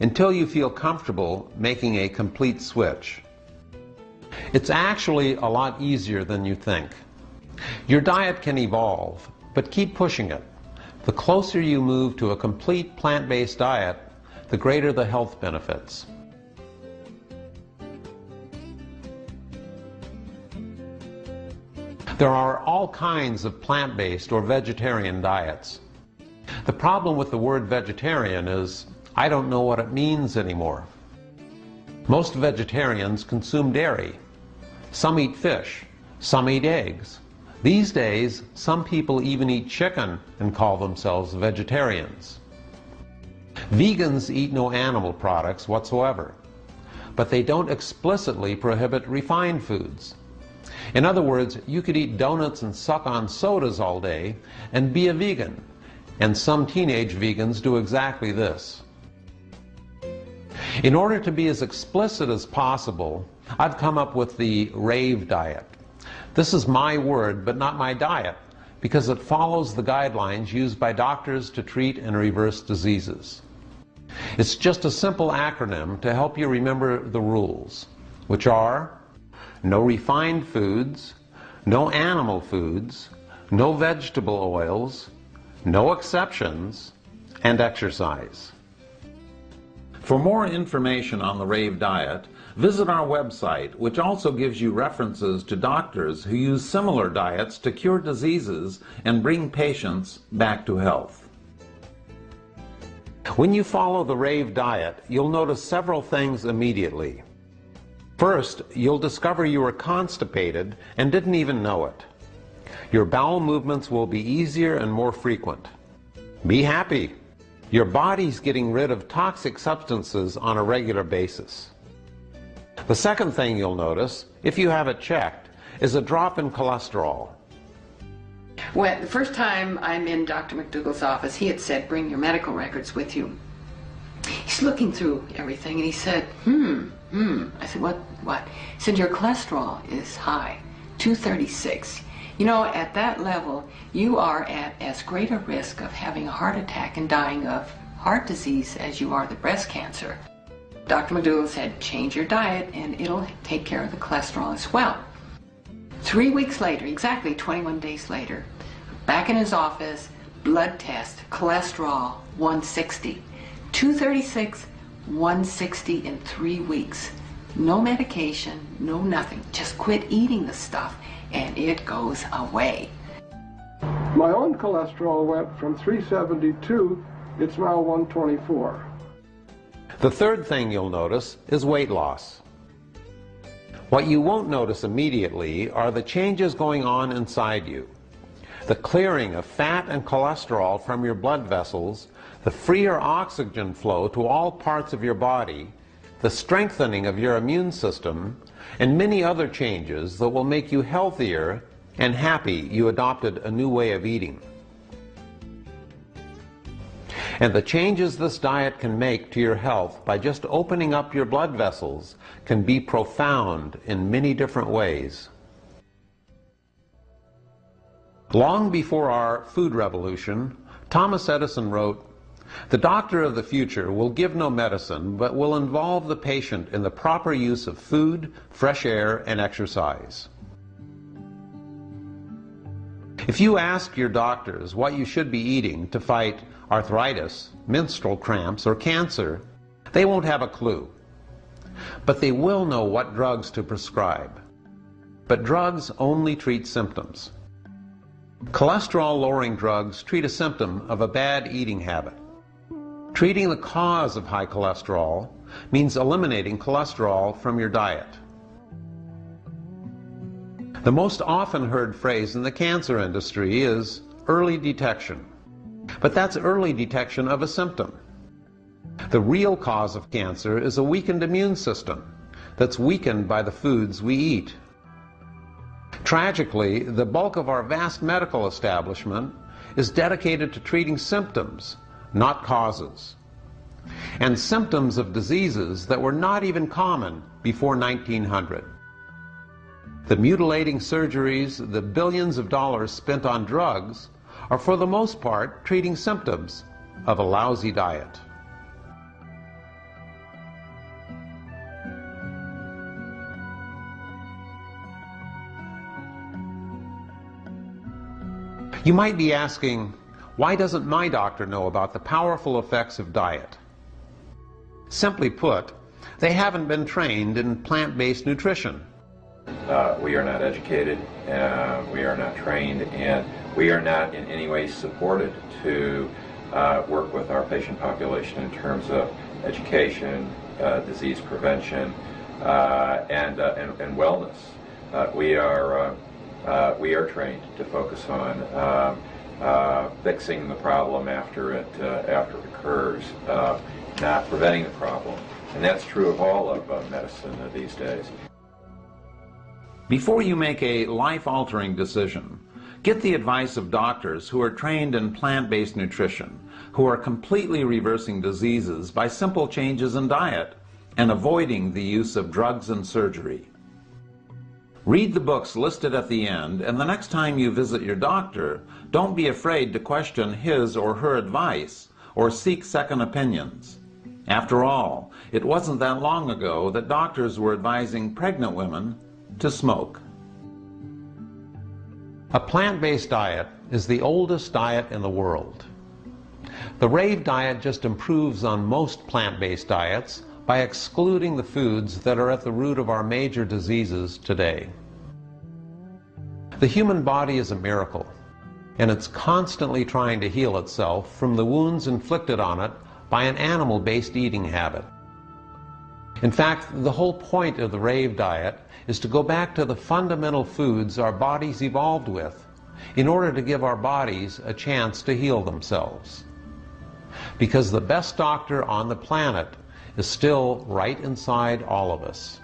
S1: until you feel comfortable making a complete switch. It's actually a lot easier than you think. Your diet can evolve, but keep pushing it. The closer you move to a complete plant-based diet, the greater the health benefits. There are all kinds of plant-based or vegetarian diets. The problem with the word vegetarian is I don't know what it means anymore. Most vegetarians consume dairy. Some eat fish. Some eat eggs. These days, some people even eat chicken and call themselves vegetarians. Vegans eat no animal products whatsoever, but they don't explicitly prohibit refined foods. In other words, you could eat donuts and suck on sodas all day and be a vegan, and some teenage vegans do exactly this. In order to be as explicit as possible, I've come up with the RAVE diet. This is my word, but not my diet, because it follows the guidelines used by doctors to treat and reverse diseases. It's just a simple acronym to help you remember the rules, which are no refined foods, no animal foods, no vegetable oils, no exceptions, and exercise. For more information on the RAVE diet, visit our website, which also gives you references to doctors who use similar diets to cure diseases and bring patients back to health. When you follow the RAVE diet, you'll notice several things immediately. First, you'll discover you were constipated and didn't even know it. Your bowel movements will be easier and more frequent. Be happy. Your body's getting rid of toxic substances on a regular basis. The second thing you'll notice, if you have it checked, is a drop in cholesterol.
S5: Well, the first time I'm in Dr. McDougall's office, he had said, bring your medical records with you. He's looking through everything and he said, I said, what? He said, your cholesterol is high, 236. You know, at that level, you are at as great a risk of having a heart attack and dying of heart disease as you are the breast cancer. Dr. McDougall said, change your diet and it'll take care of the cholesterol as well. 3 weeks later, exactly 21 days later, back in his office, blood test, cholesterol 160. 236, 160 in 3 weeks. No medication, no nothing. Just quit eating the stuff and it goes away.
S4: My own cholesterol went from 372, it's now 124.
S1: The third thing you'll notice is weight loss. What you won't notice immediately are the changes going on inside you. The clearing of fat and cholesterol from your blood vessels, the freer oxygen flow to all parts of your body, the strengthening of your immune system, and many other changes that will make you healthier and happy you adopted a new way of eating. And the changes this diet can make to your health by just opening up your blood vessels can be profound in many different ways. Long before our food revolution, Thomas Edison wrote, "The doctor of the future will give no medicine, but will involve the patient in the proper use of food, fresh air, and exercise." If you ask your doctors what you should be eating to fight arthritis, menstrual cramps, or cancer, they won't have a clue. But they will know what drugs to prescribe. But drugs only treat symptoms. Cholesterol-lowering drugs treat a symptom of a bad eating habit. Treating the cause of high cholesterol means eliminating cholesterol from your diet. The most often heard phrase in the cancer industry is early detection. But that's early detection of a symptom. The real cause of cancer is a weakened immune system that's weakened by the foods we eat. Tragically, the bulk of our vast medical establishment is dedicated to treating symptoms, not causes. And symptoms of diseases that were not even common before 1900. The mutilating surgeries, the billions of dollars spent on drugs, are for the most part treating symptoms of a lousy diet. You might be asking, why doesn't my doctor know about the powerful effects of diet? Simply put, they haven't been trained in plant-based nutrition.
S3: We are not educated, we are not trained, and we are not in any way supported to work with our patient population in terms of education, disease prevention, and wellness. We are trained to focus on fixing the problem after it occurs, not preventing the problem, and that's true of all of medicine these days.
S2: Before you make a life-altering decision, get the advice of doctors who are trained in plant-based nutrition, who are completely reversing diseases by simple changes in diet and avoiding the use of drugs and surgery. Read the books listed at the end, and the next time you visit your doctor, don't be afraid to question his or her advice or seek second opinions. After all, it wasn't that long ago that doctors were advising pregnant women to smoke.
S1: A plant-based diet is the oldest diet in the world. The rave diet just improves on most plant-based diets by excluding the foods that are at the root of our major diseases today. The human body is a miracle, and it's constantly trying to heal itself from the wounds inflicted on it by an animal-based eating habit. In fact, the whole point of the rave diet is to go back to the fundamental foods our bodies evolved with in order to give our bodies a chance to heal themselves. Because the best doctor on the planet is still right inside all of us.